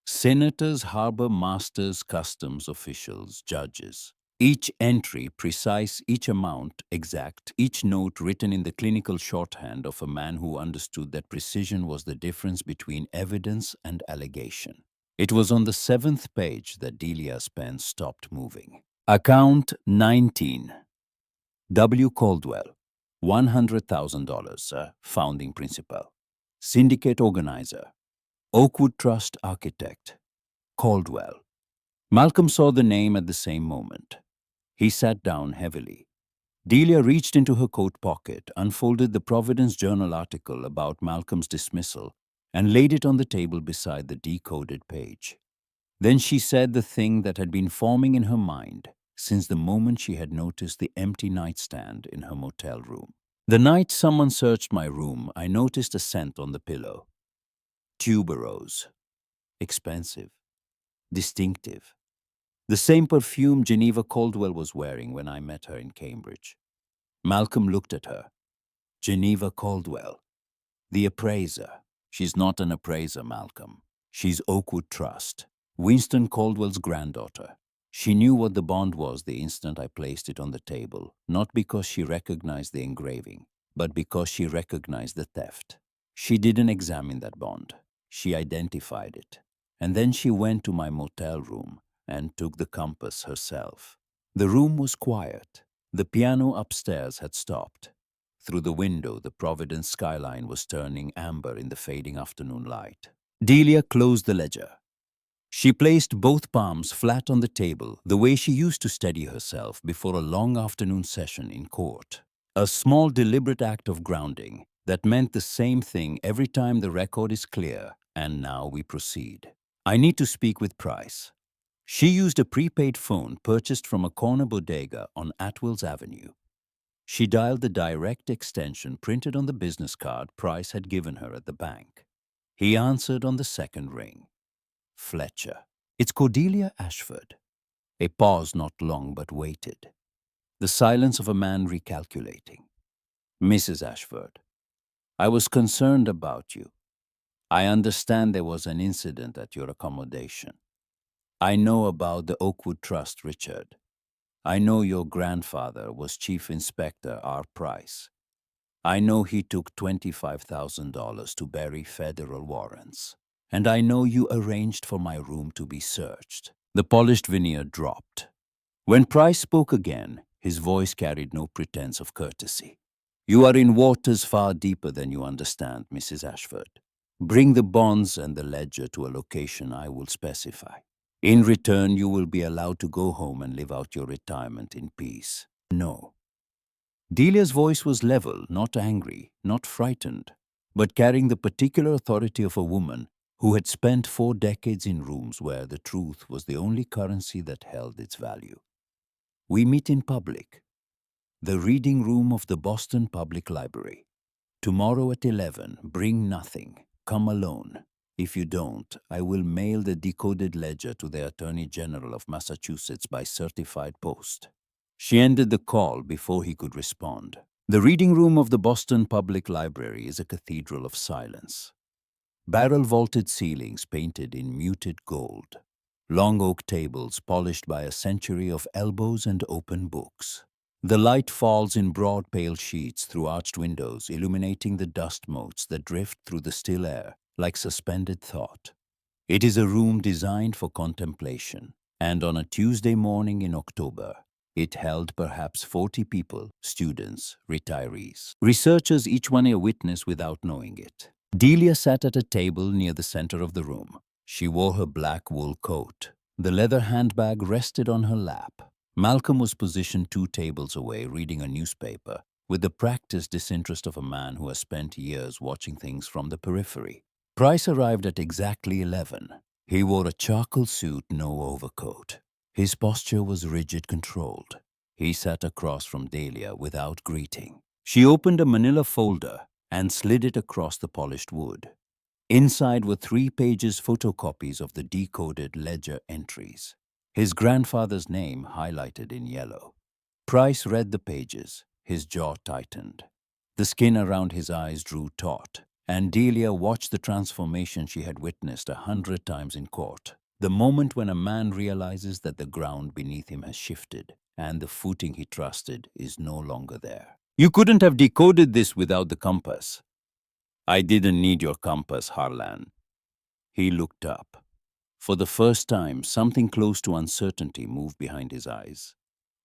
Senators, harbor masters, customs officials, judges. Each entry precise, each amount exact, each note written in the clinical shorthand of a man who understood that precision was the difference between evidence and allegation. It was on the 7th page that Delia's pen stopped moving. Account 19. W. Caldwell, $100,000, founding principal. Syndicate organizer. Oakwood Trust architect. Caldwell. Malcolm saw the name at the same moment. He sat down heavily. Delia reached into her coat pocket, unfolded the Providence Journal article about Malcolm's dismissal, and laid it on the table beside the decoded page. Then she said the thing that had been forming in her mind since the moment she had noticed the empty nightstand in her motel room. The night someone searched my room, I noticed a scent on the pillow. Tuberose. Expensive. Distinctive. The same perfume Geneva Caldwell was wearing when I met her in Cambridge. Malcolm looked at her. Geneva Caldwell. The appraiser. She's not an appraiser, Malcolm. She's Oakwood Trust. Winston Caldwell's granddaughter. She knew what the bond was the instant I placed it on the table, not because she recognized the engraving, but because she recognized the theft. She didn't examine that bond. She identified it. And then she went to my motel room and took the compass herself. The room was quiet. The piano upstairs had stopped. Through the window, the Providence skyline was turning amber in the fading afternoon light. Delia closed the ledger. She placed both palms flat on the table, the way she used to steady herself before a long afternoon session in court. A small, deliberate act of grounding that meant the same thing every time the record is clear, and now we proceed. I need to speak with Price. She used a prepaid phone purchased from a corner bodega on Atwell's Avenue. She dialed the direct extension printed on the business card Price had given her at the bank. He answered on the second ring. Fletcher. It's Cordelia Ashford. A pause not long but waited. The silence of a man recalculating. Mrs. Ashford, I was concerned about you. I understand there was an incident at your accommodation. I know about the Oakwood Trust, Richard. I know your grandfather was Chief Inspector R. Price. I know he took $25,000 to bury federal warrants. And I know you arranged for my room to be searched. The polished veneer dropped. When Price spoke again, his voice carried no pretense of courtesy. You are in waters far deeper than you understand, Mrs. Ashford. Bring the bonds and the ledger to a location I will specify. In return, you will be allowed to go home and live out your retirement in peace. No. Delia's voice was level, not angry, not frightened, but carrying the particular authority of a woman who had spent 4 decades in rooms where the truth was the only currency that held its value. We meet in public. The reading room of the Boston Public Library. Tomorrow at 11, bring nothing. Come alone. If you don't, I will mail the decoded ledger to the Attorney General of Massachusetts by certified post. She ended the call before he could respond. The reading room of the Boston Public Library is a cathedral of silence. Barrel-vaulted ceilings painted in muted gold. Long oak tables polished by a century of elbows and open books. The light falls in broad pale sheets through arched windows, illuminating the dust motes that drift through the still air like suspended thought. It is a room designed for contemplation, and on a Tuesday morning in October, it held perhaps 40 people, students, retirees, researchers, each one a witness without knowing it. Delia sat at a table near the center of the room. She wore her black wool coat. The leather handbag rested on her lap. Malcolm was positioned 2 tables away, reading a newspaper, with the practiced disinterest of a man who has spent years watching things from the periphery. Price arrived at exactly 11. He wore a charcoal suit, no overcoat. His posture was rigid, controlled. He sat across from Delia without greeting. She opened a manila folder and slid it across the polished wood. Inside were 3 pages photocopies of the decoded ledger entries. His grandfather's name highlighted in yellow. Price read the pages. His jaw tightened. The skin around his eyes drew taut, and Delia watched the transformation she had witnessed 100 times in court. The moment when a man realizes that the ground beneath him has shifted and the footing he trusted is no longer there. You couldn't have decoded this without the compass. I didn't need your compass, Harlan. He looked up. For the first time, something close to uncertainty moved behind his eyes.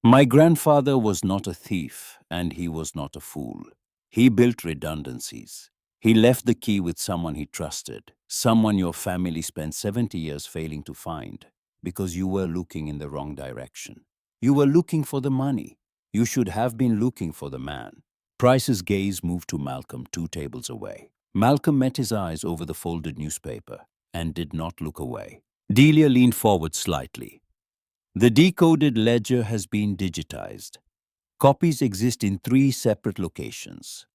My grandfather was not a thief, and he was not a fool. He built redundancies. He left the key with someone he trusted, someone your family spent 70 years failing to find, because you were looking in the wrong direction. You were looking for the money. You should have been looking for the man. Price's gaze moved to Malcolm 2 tables away. Malcolm met his eyes over the folded newspaper and did not look away. Delia leaned forward slightly. The decoded ledger has been digitized. Copies exist in 3 separate locations.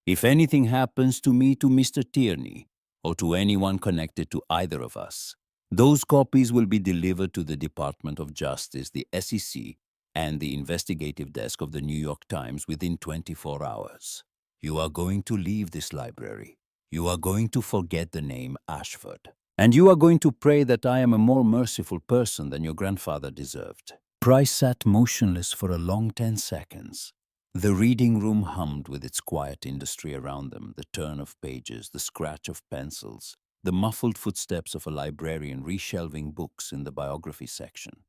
If anything happens to me, to Mr. Tierney, or to anyone connected to either of us, those copies will be delivered to the Department of Justice, the SEC, and the investigative desk of the New York Times within 24 hours. You are going to leave this library. You are going to forget the name Ashford. And you are going to pray that I am a more merciful person than your grandfather deserved. Price sat motionless for a long 10 seconds. The reading room hummed with its quiet industry around them, the turn of pages, the scratch of pencils, the muffled footsteps of a librarian reshelving books in the biography section.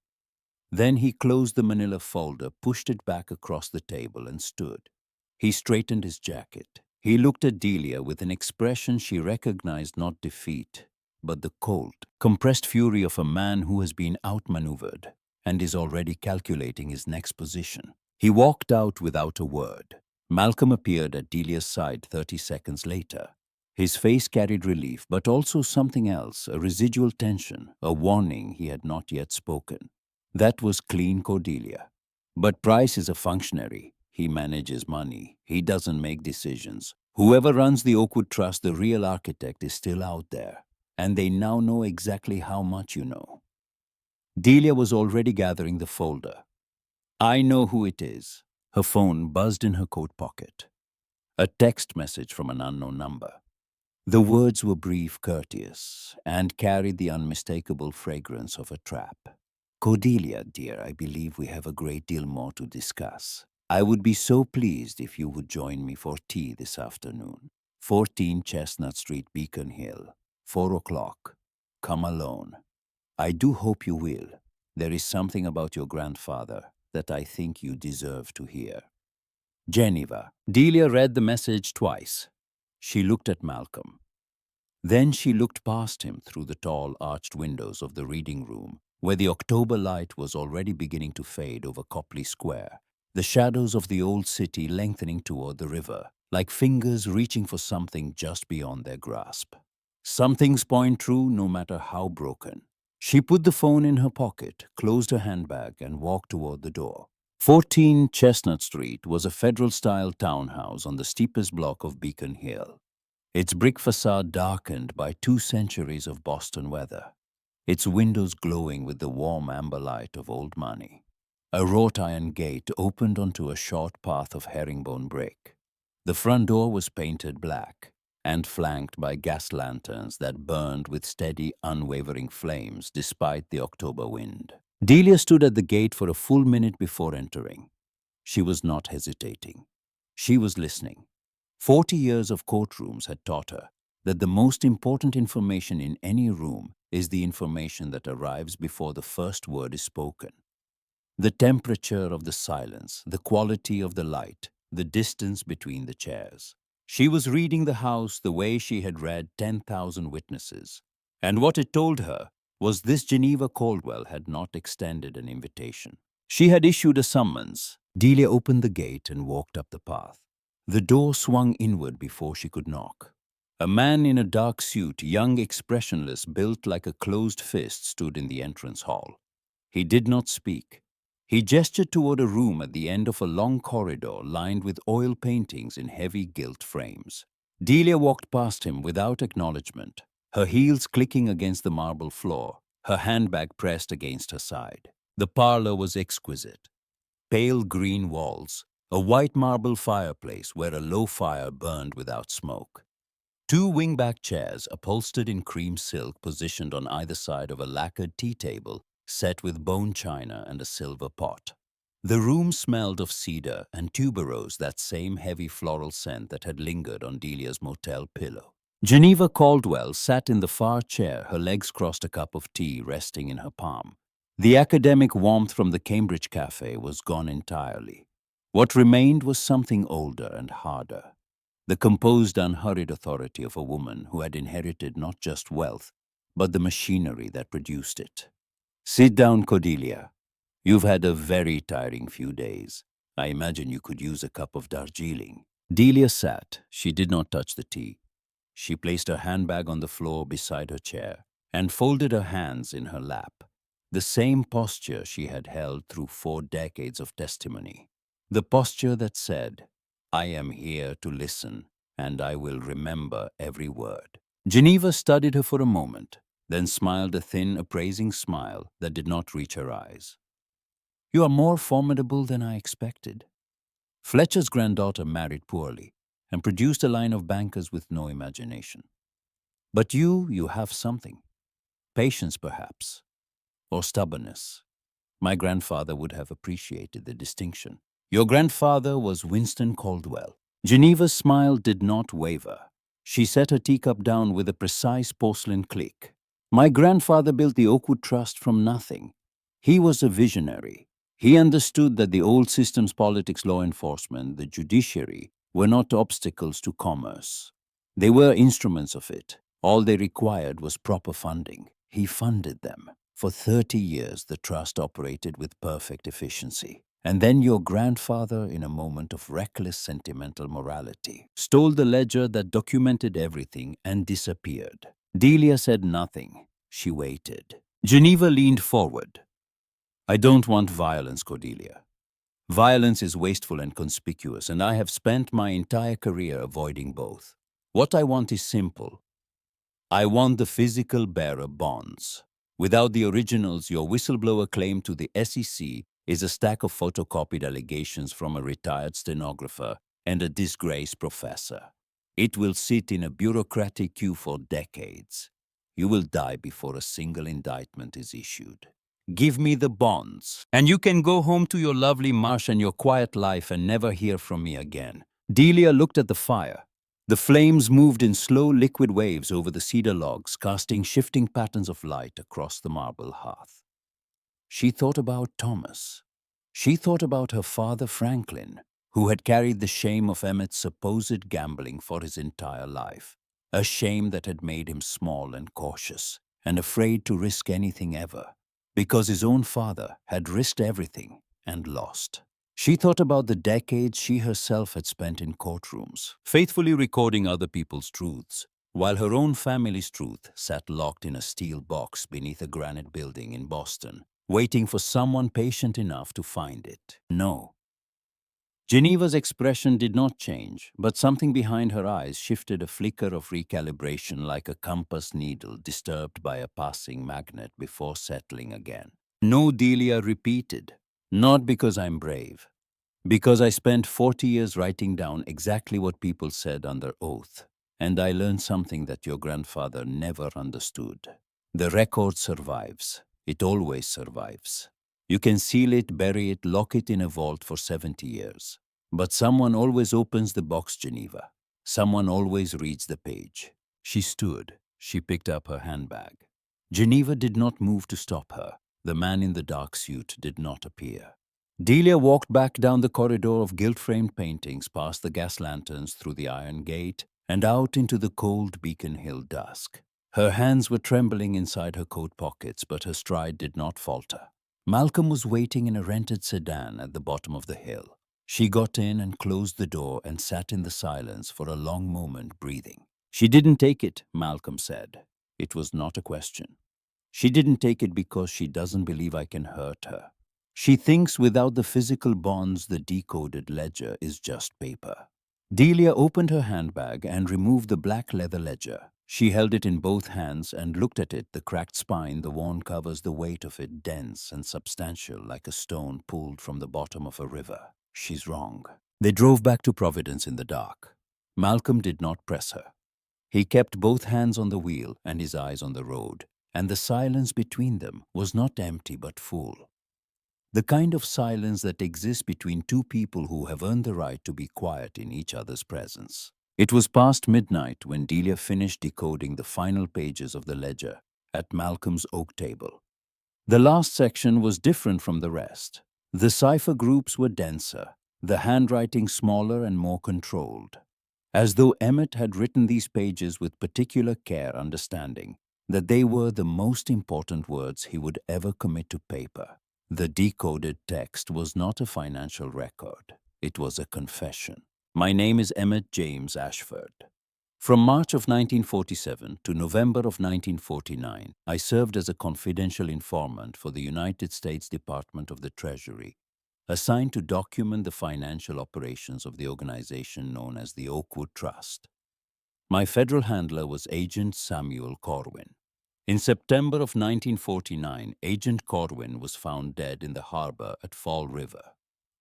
Then he closed the manila folder, pushed it back across the table, and stood. He straightened his jacket. He looked at Delia with an expression she recognized, not defeat, but the cold, compressed fury of a man who has been outmaneuvered and is already calculating his next position. He walked out without a word. Malcolm appeared at Delia's side 30 seconds later. His face carried relief, but also something else, a residual tension, a warning he had not yet spoken. That was clean Cordelia. But Price is a functionary. He manages money. He doesn't make decisions. Whoever runs the Oakwood Trust, the real architect, is still out there. And they now know exactly how much you know. Delia was already gathering the folder. I know who it is. Her phone buzzed in her coat pocket. A text message from an unknown number. The words were brief, courteous, and carried the unmistakable fragrance of a trap. Cordelia, dear, I believe we have a great deal more to discuss. I would be so pleased if you would join me for tea this afternoon. 14 Chestnut Street, Beacon Hill. 4 o'clock. Come alone. I do hope you will. There is something about your grandfather that I think you deserve to hear. Geneva. Delia read the message twice. She looked at Malcolm. Then she looked past him through the tall arched windows of the reading room, where the October light was already beginning to fade over Copley Square, the shadows of the old city lengthening toward the river, like fingers reaching for something just beyond their grasp. Some things point true no matter how broken. She put the phone in her pocket, closed her handbag, and walked toward the door. 14 Chestnut Street was a federal-style townhouse on the steepest block of Beacon Hill, its brick facade darkened by 2 centuries of Boston weather, its windows glowing with the warm amber light of old money. A wrought iron gate opened onto a short path of herringbone brick. The front door was painted black and flanked by gas lanterns that burned with steady, unwavering flames despite the October wind. Delia stood at the gate for a full minute before entering. She was not hesitating. She was listening. 40 years of courtrooms had taught her that the most important information in any room is the information that arrives before the first word is spoken. The temperature of the silence, the quality of the light, the distance between the chairs. She was reading the house the way she had read 10,000 witnesses. And what it told her was this: Geneva Caldwell had not extended an invitation. She had issued a summons. Delia opened the gate and walked up the path. The door swung inward before she could knock. A man in a dark suit, young, expressionless, built like a closed fist, stood in the entrance hall. He did not speak. He gestured toward a room at the end of a long corridor lined with oil paintings in heavy gilt frames. Delia walked past him without acknowledgement, her heels clicking against the marble floor, her handbag pressed against her side. The parlor was exquisite. Pale green walls, a white marble fireplace where a low fire burned without smoke. 2 wingback chairs upholstered in cream silk positioned on either side of a lacquered tea table set with bone china and a silver pot. The room smelled of cedar and tuberose, that same heavy floral scent that had lingered on Delia's motel pillow. Geneva Caldwell sat in the far chair, her legs crossed, a cup of tea resting in her palm. The academic warmth from the Cambridge cafe was gone entirely. What remained was something older and harder. The composed, unhurried authority of a woman who had inherited not just wealth, but the machinery that produced it. Sit down, Cordelia. You've had a very tiring few days. I imagine you could use a cup of Darjeeling. Delia sat. She did not touch the tea. She placed her handbag on the floor beside her chair and folded her hands in her lap, the same posture she had held through 4 decades of testimony. The posture that said, I am here to listen, and I will remember every word. Geneva studied her for a moment, then smiled a thin, appraising smile that did not reach her eyes. You are more formidable than I expected. Fletcher's granddaughter married poorly and produced a line of bankers with no imagination. But you have something. Patience, perhaps, or stubbornness. My grandfather would have appreciated the distinction. Your grandfather was Winston Caldwell. Geneva's smile did not waver. She set her teacup down with a precise porcelain click. My grandfather built the Oakwood Trust from nothing. He was a visionary. He understood that the old systems, politics, law enforcement, the judiciary, were not obstacles to commerce. They were instruments of it. All they required was proper funding. He funded them. For 30 years, the trust operated with perfect efficiency. And then your grandfather, in a moment of reckless sentimental morality, stole the ledger that documented everything and disappeared. Delia said nothing. She waited. Geneva leaned forward. I don't want violence, Cordelia. Violence is wasteful and conspicuous, and I have spent my entire career avoiding both. What I want is simple. I want the physical bearer bonds. Without the originals, your whistleblower claim to the SEC is a stack of photocopied allegations from a retired stenographer and a disgraced professor. It will sit in a bureaucratic queue for decades. You will die before a single indictment is issued. Give me the bonds, and you can go home to your lovely Marsh and your quiet life and never hear from me again. Delia looked at the fire. The flames moved in slow liquid waves over the cedar logs, casting shifting patterns of light across the marble hearth. She thought about Thomas. She thought about her father Franklin, who had carried the shame of Emmett's supposed gambling for his entire life, a shame that had made him small and cautious, and afraid to risk anything ever, because his own father had risked everything and lost. She thought about the decades she herself had spent in courtrooms, faithfully recording other people's truths, while her own family's truth sat locked in a steel box beneath a granite building in Boston, waiting for someone patient enough to find it. No. Geneva's expression did not change, but something behind her eyes shifted, a flicker of recalibration like a compass needle disturbed by a passing magnet before settling again. No, Delia repeated. Not because I'm brave. Because I spent 40 years writing down exactly what people said under oath, and I learned something that your grandfather never understood. The record survives. It always survives. You can seal it, bury it, lock it in a vault for 70 years. But someone always opens the box, Geneva. Someone always reads the page. She stood. She picked up her handbag. Geneva did not move to stop her. The man in the dark suit did not appear. Delia walked back down the corridor of gilt-framed paintings, past the gas lanterns, through the iron gate, and out into the cold Beacon Hill dusk. Her hands were trembling inside her coat pockets, but her stride did not falter. Malcolm was waiting in a rented sedan at the bottom of the hill. She got in and closed the door and sat in the silence for a long moment, breathing. She didn't take it, Malcolm said. It was not a question. She didn't take it because she doesn't believe I can hurt her. She thinks without the physical bonds, the decoded ledger is just paper. Delia opened her handbag and removed the black leather ledger. She held it in both hands and looked at it, the cracked spine, the worn covers, the weight of it dense and substantial like a stone pulled from the bottom of a river. She's wrong. They drove back to Providence in the dark. Malcolm did not press her. He kept both hands on the wheel and his eyes on the road, and the silence between them was not empty but full. The kind of silence that exists between two people who have earned the right to be quiet in each other's presence. It was past midnight when Delia finished decoding the final pages of the ledger at Malcolm's oak table. The last section was different from the rest. The cipher groups were denser, the handwriting smaller and more controlled, as though Emmett had written these pages with particular care, understanding that they were the most important words he would ever commit to paper. The decoded text was not a financial record. It was a confession. My name is Emmett James Ashford. From March of 1947 to November of 1949, I served as a confidential informant for the United States Department of the Treasury, assigned to document the financial operations of the organization known as the Oakwood Trust. My federal handler was Agent Samuel Corwin. In September of 1949, Agent Corwin was found dead in the harbor at Fall River.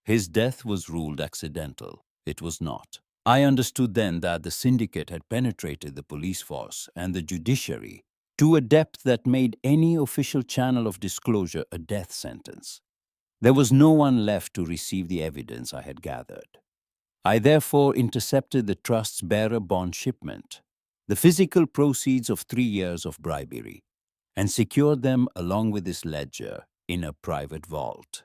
His death was ruled accidental. It was not. I understood then that the syndicate had penetrated the police force and the judiciary to a depth that made any official channel of disclosure a death sentence. There was no one left to receive the evidence I had gathered. I therefore intercepted the trust's bearer bond shipment, the physical proceeds of 3 years of bribery, and secured them along with this ledger in a private vault.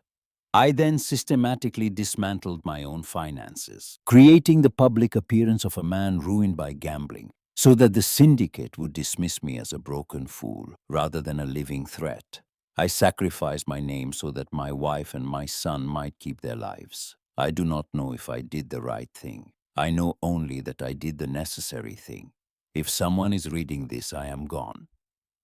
I then systematically dismantled my own finances, creating the public appearance of a man ruined by gambling, so that the syndicate would dismiss me as a broken fool rather than a living threat. I sacrificed my name so that my wife and my son might keep their lives. I do not know if I did the right thing. I know only that I did the necessary thing. If someone is reading this, I am gone.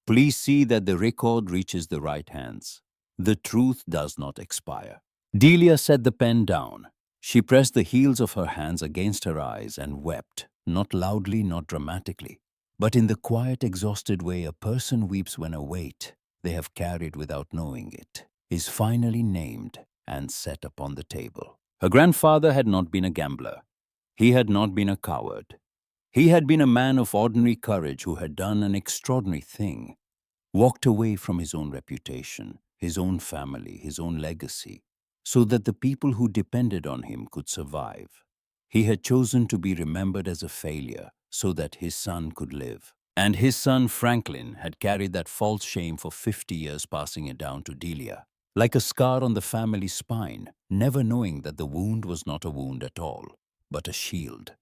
Please see that the record reaches the right hands. The truth does not expire. Delia set the pen down. She pressed the heels of her hands against her eyes and wept, not loudly, not dramatically, but in the quiet, exhausted way a person weeps when a weight they have carried without knowing it is finally named and set upon the table. Her grandfather had not been a gambler. He had not been a coward. He had been a man of ordinary courage who had done an extraordinary thing, walked away from his own reputation, his own family, his own legacy, so that the people who depended on him could survive. He had chosen to be remembered as a failure so that his son could live. And his son, Franklin, had carried that false shame for 50 years, passing it down to Delia. like a scar on the family spine, never knowing that the wound was not a wound at all, but a shield.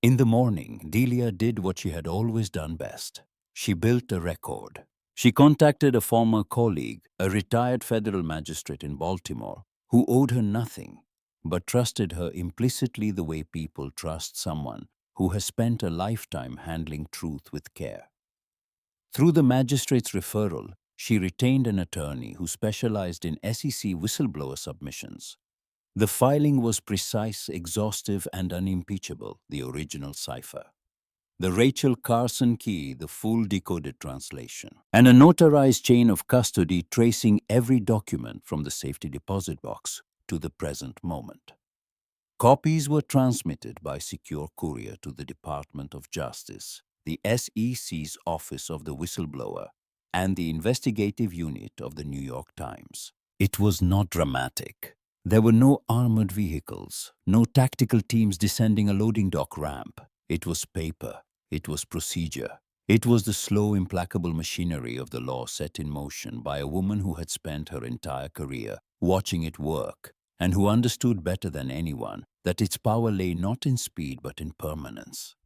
In the morning, Delia did what she had always done best. She built a record. She contacted a former colleague, a retired federal magistrate in Baltimore, who owed her nothing, but trusted her implicitly the way people trust someone who has spent a lifetime handling truth with care. Through the magistrate's referral, she retained an attorney who specialized in SEC whistleblower submissions. The filing was precise, exhaustive, and unimpeachable, the original Cipher. The Rachel Carson key, the full decoded translation, and a notarized chain of custody tracing every document from the safety deposit box to the present moment. Copies were transmitted by secure courier to the Department of Justice, the SEC's Office of the Whistleblower, and the investigative unit of the New York Times. It was not dramatic. There were no armored vehicles, no tactical teams descending a loading dock ramp. It was paper. It was procedure. It was the slow, implacable machinery of the law set in motion by a woman who had spent her entire career watching it work and who understood better than anyone that its power lay not in speed but in permanence.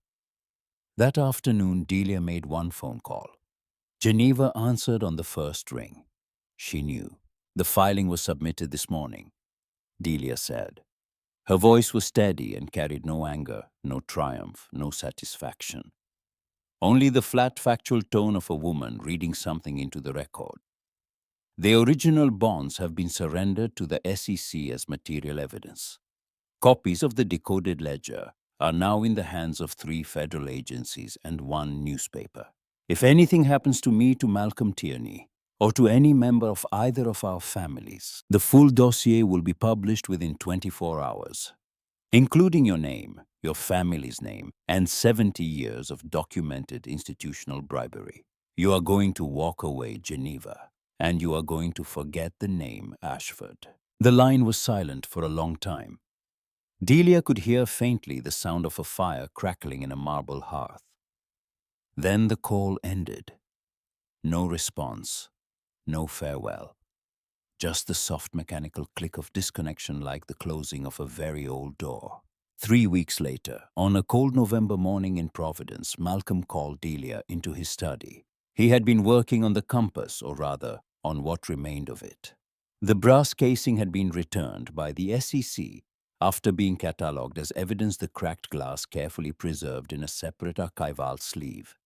That afternoon, Delia made one phone call. Geneva answered on the first ring. She knew. The filing was submitted this morning, Delia said. Her voice was steady and carried no anger, no triumph, no satisfaction. Only the flat, factual tone of a woman reading something into the record. The original bonds have been surrendered to the SEC as material evidence. Copies of the decoded ledger are now in the hands of 3 federal agencies and 1 newspaper. If anything happens to me, to Malcolm Tierney, or to any member of either of our families, the full dossier will be published within 24 hours, including your name, your family's name, and 70 years of documented institutional bribery. You are going to walk away, Geneva, and you are going to forget the name Ashford. The line was silent for a long time. Delia could hear faintly the sound of a fire crackling in a marble hearth. Then the call ended. No response, no farewell. Just the soft mechanical click of disconnection, like the closing of a very old door. 3 weeks later, on a cold November morning in Providence, Malcolm called Delia into his study. He had been working on the compass, or rather, on what remained of it. The brass casing had been returned by the SEC after being catalogued as evidence, the cracked glass carefully preserved in a separate archival sleeve.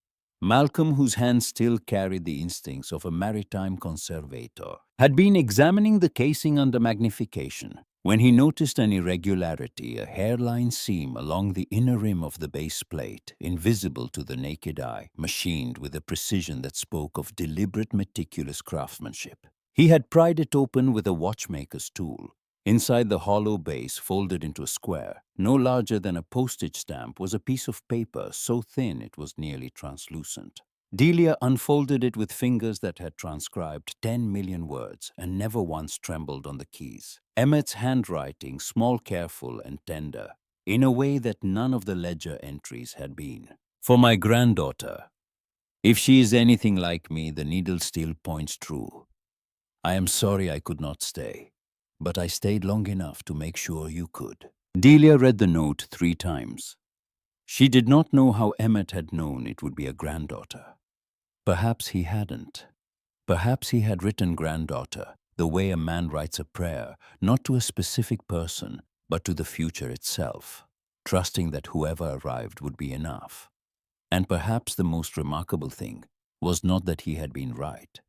Malcolm, whose hands still carried the instincts of a maritime conservator, had been examining the casing under magnification when he noticed an irregularity, a hairline seam along the inner rim of the base plate, invisible to the naked eye, machined with a precision that spoke of deliberate, meticulous craftsmanship. He had pried it open with a watchmaker's tool. Inside the hollow base, folded into a square, no larger than a postage stamp, was a piece of paper so thin it was nearly translucent. Delia unfolded it with fingers that had transcribed 10 million words and never once trembled on the keys. Emmett's handwriting, small, careful, and tender, in a way that none of the ledger entries had been. For my granddaughter. If she is anything like me, the needle still points true. I am sorry I could not stay, but I stayed long enough to make sure you could. Delia read the note 3 times. She did not know how Emmett had known it would be a granddaughter. Perhaps he hadn't. Perhaps he had written granddaughter the way a man writes a prayer, not to a specific person, but to the future itself, trusting that whoever arrived would be enough. And perhaps the most remarkable thing was not that he had been right,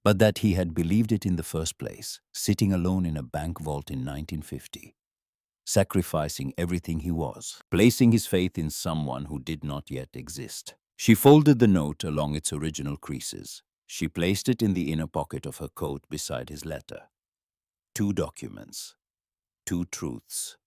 but that he had believed it in the first place, sitting alone in a bank vault in 1950, sacrificing everything he was, placing his faith in someone who did not yet exist. She folded the note along its original creases. She placed it in the inner pocket of her coat beside his letter. 2 documents, 2 truths.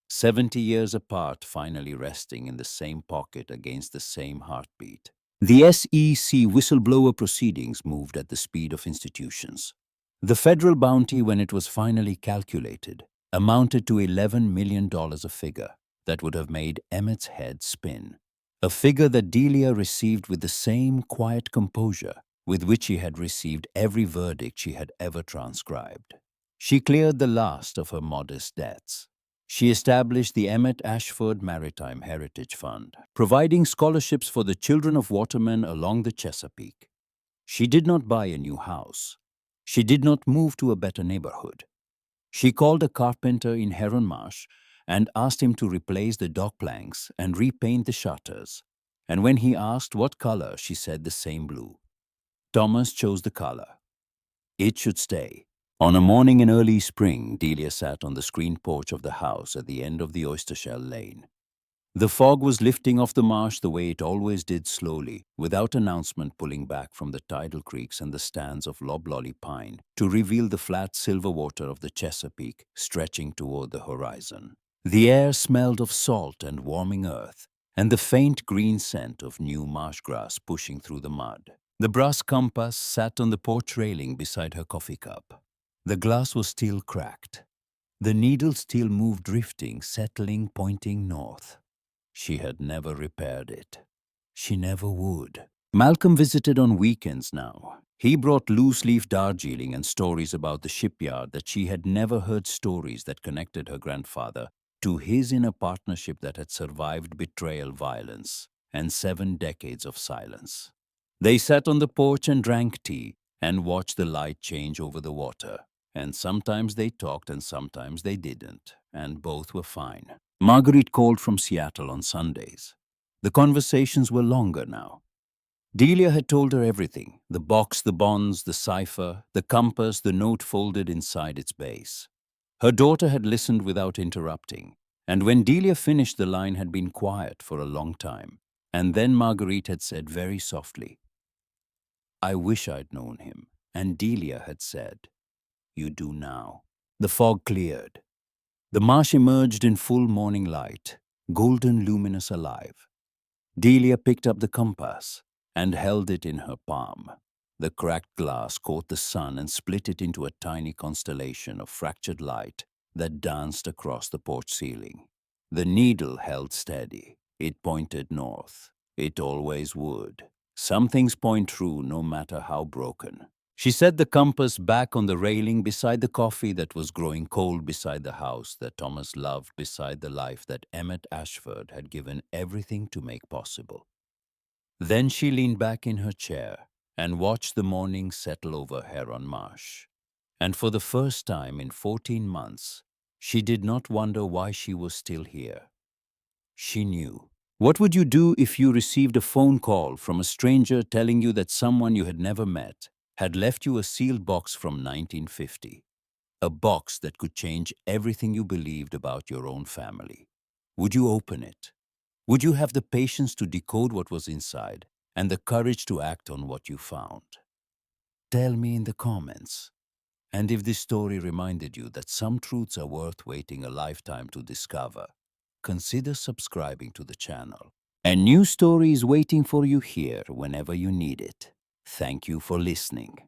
70 years apart, finally resting in the same pocket against the same heartbeat. The SEC whistleblower proceedings moved at the speed of institutions. The federal bounty, when it was finally calculated, amounted to $11 million, a figure that would have made Emmett's head spin. A figure that Delia received with the same quiet composure with which she had received every verdict she had ever transcribed. She cleared the last of her modest debts. She established the Emmett Ashford Maritime Heritage Fund, providing scholarships for the children of watermen along the Chesapeake. She did not buy a new house. She did not move to a better neighborhood. She called a carpenter in Heron Marsh and asked him to replace the dock planks and repaint the shutters. And when he asked what color, she said the same blue. Thomas chose the color. It should stay. On a morning in early spring, Delia sat on the screened porch of the house at the end of the oyster shell lane. The fog was lifting off the marsh the way it always did, slowly, without announcement, pulling back from the tidal creeks and the stands of loblolly pine to reveal the flat silver water of the Chesapeake stretching toward the horizon. The air smelled of salt and warming earth, and the faint green scent of new marsh grass pushing through the mud. The brass compass sat on the porch railing beside her coffee cup. The glass was still cracked. The needle still moved, drifting, settling, pointing north. She had never repaired it. She never would. Malcolm visited on weekends now. He brought loose-leaf Darjeeling and stories about the shipyard that she had never heard, stories that connected her grandfather to his in a partnership that had survived betrayal, violence, and 7 decades of silence. They sat on the porch and drank tea and watched the light change over the water. And sometimes they talked and sometimes they didn't, and both were fine. Marguerite called from Seattle on Sundays. The conversations were longer now. Delia had told her everything: the box, the bonds, the cipher, the compass, the note folded inside its base. Her daughter had listened without interrupting, and when Delia finished, the line had been quiet for a long time. And then Marguerite had said very softly, "I wish I'd known him." And Delia had said, "You do now." The fog cleared. The marsh emerged in full morning light, golden, luminous, alive. Delia picked up the compass and held it in her palm. The cracked glass caught the sun and split it into a tiny constellation of fractured light that danced across the porch ceiling. The needle held steady. It pointed north. It always would. Some things point true no matter how broken. She set the compass back on the railing beside the coffee that was growing cold, beside the house that Thomas loved, beside the life that Emmett Ashford had given everything to make possible. Then she leaned back in her chair and watched the morning settle over Heron Marsh. And for the first time in 14 months, she did not wonder why she was still here. She knew. What would you do if you received a phone call from a stranger telling you that someone you had never met had left you a sealed box from 1950? A box that could change everything you believed about your own family. Would you open it? Would you have the patience to decode what was inside and the courage to act on what you found? Tell me in the comments. And if this story reminded you that some truths are worth waiting a lifetime to discover, consider subscribing to the channel. A new story is waiting for you here whenever you need it. Thank you for listening.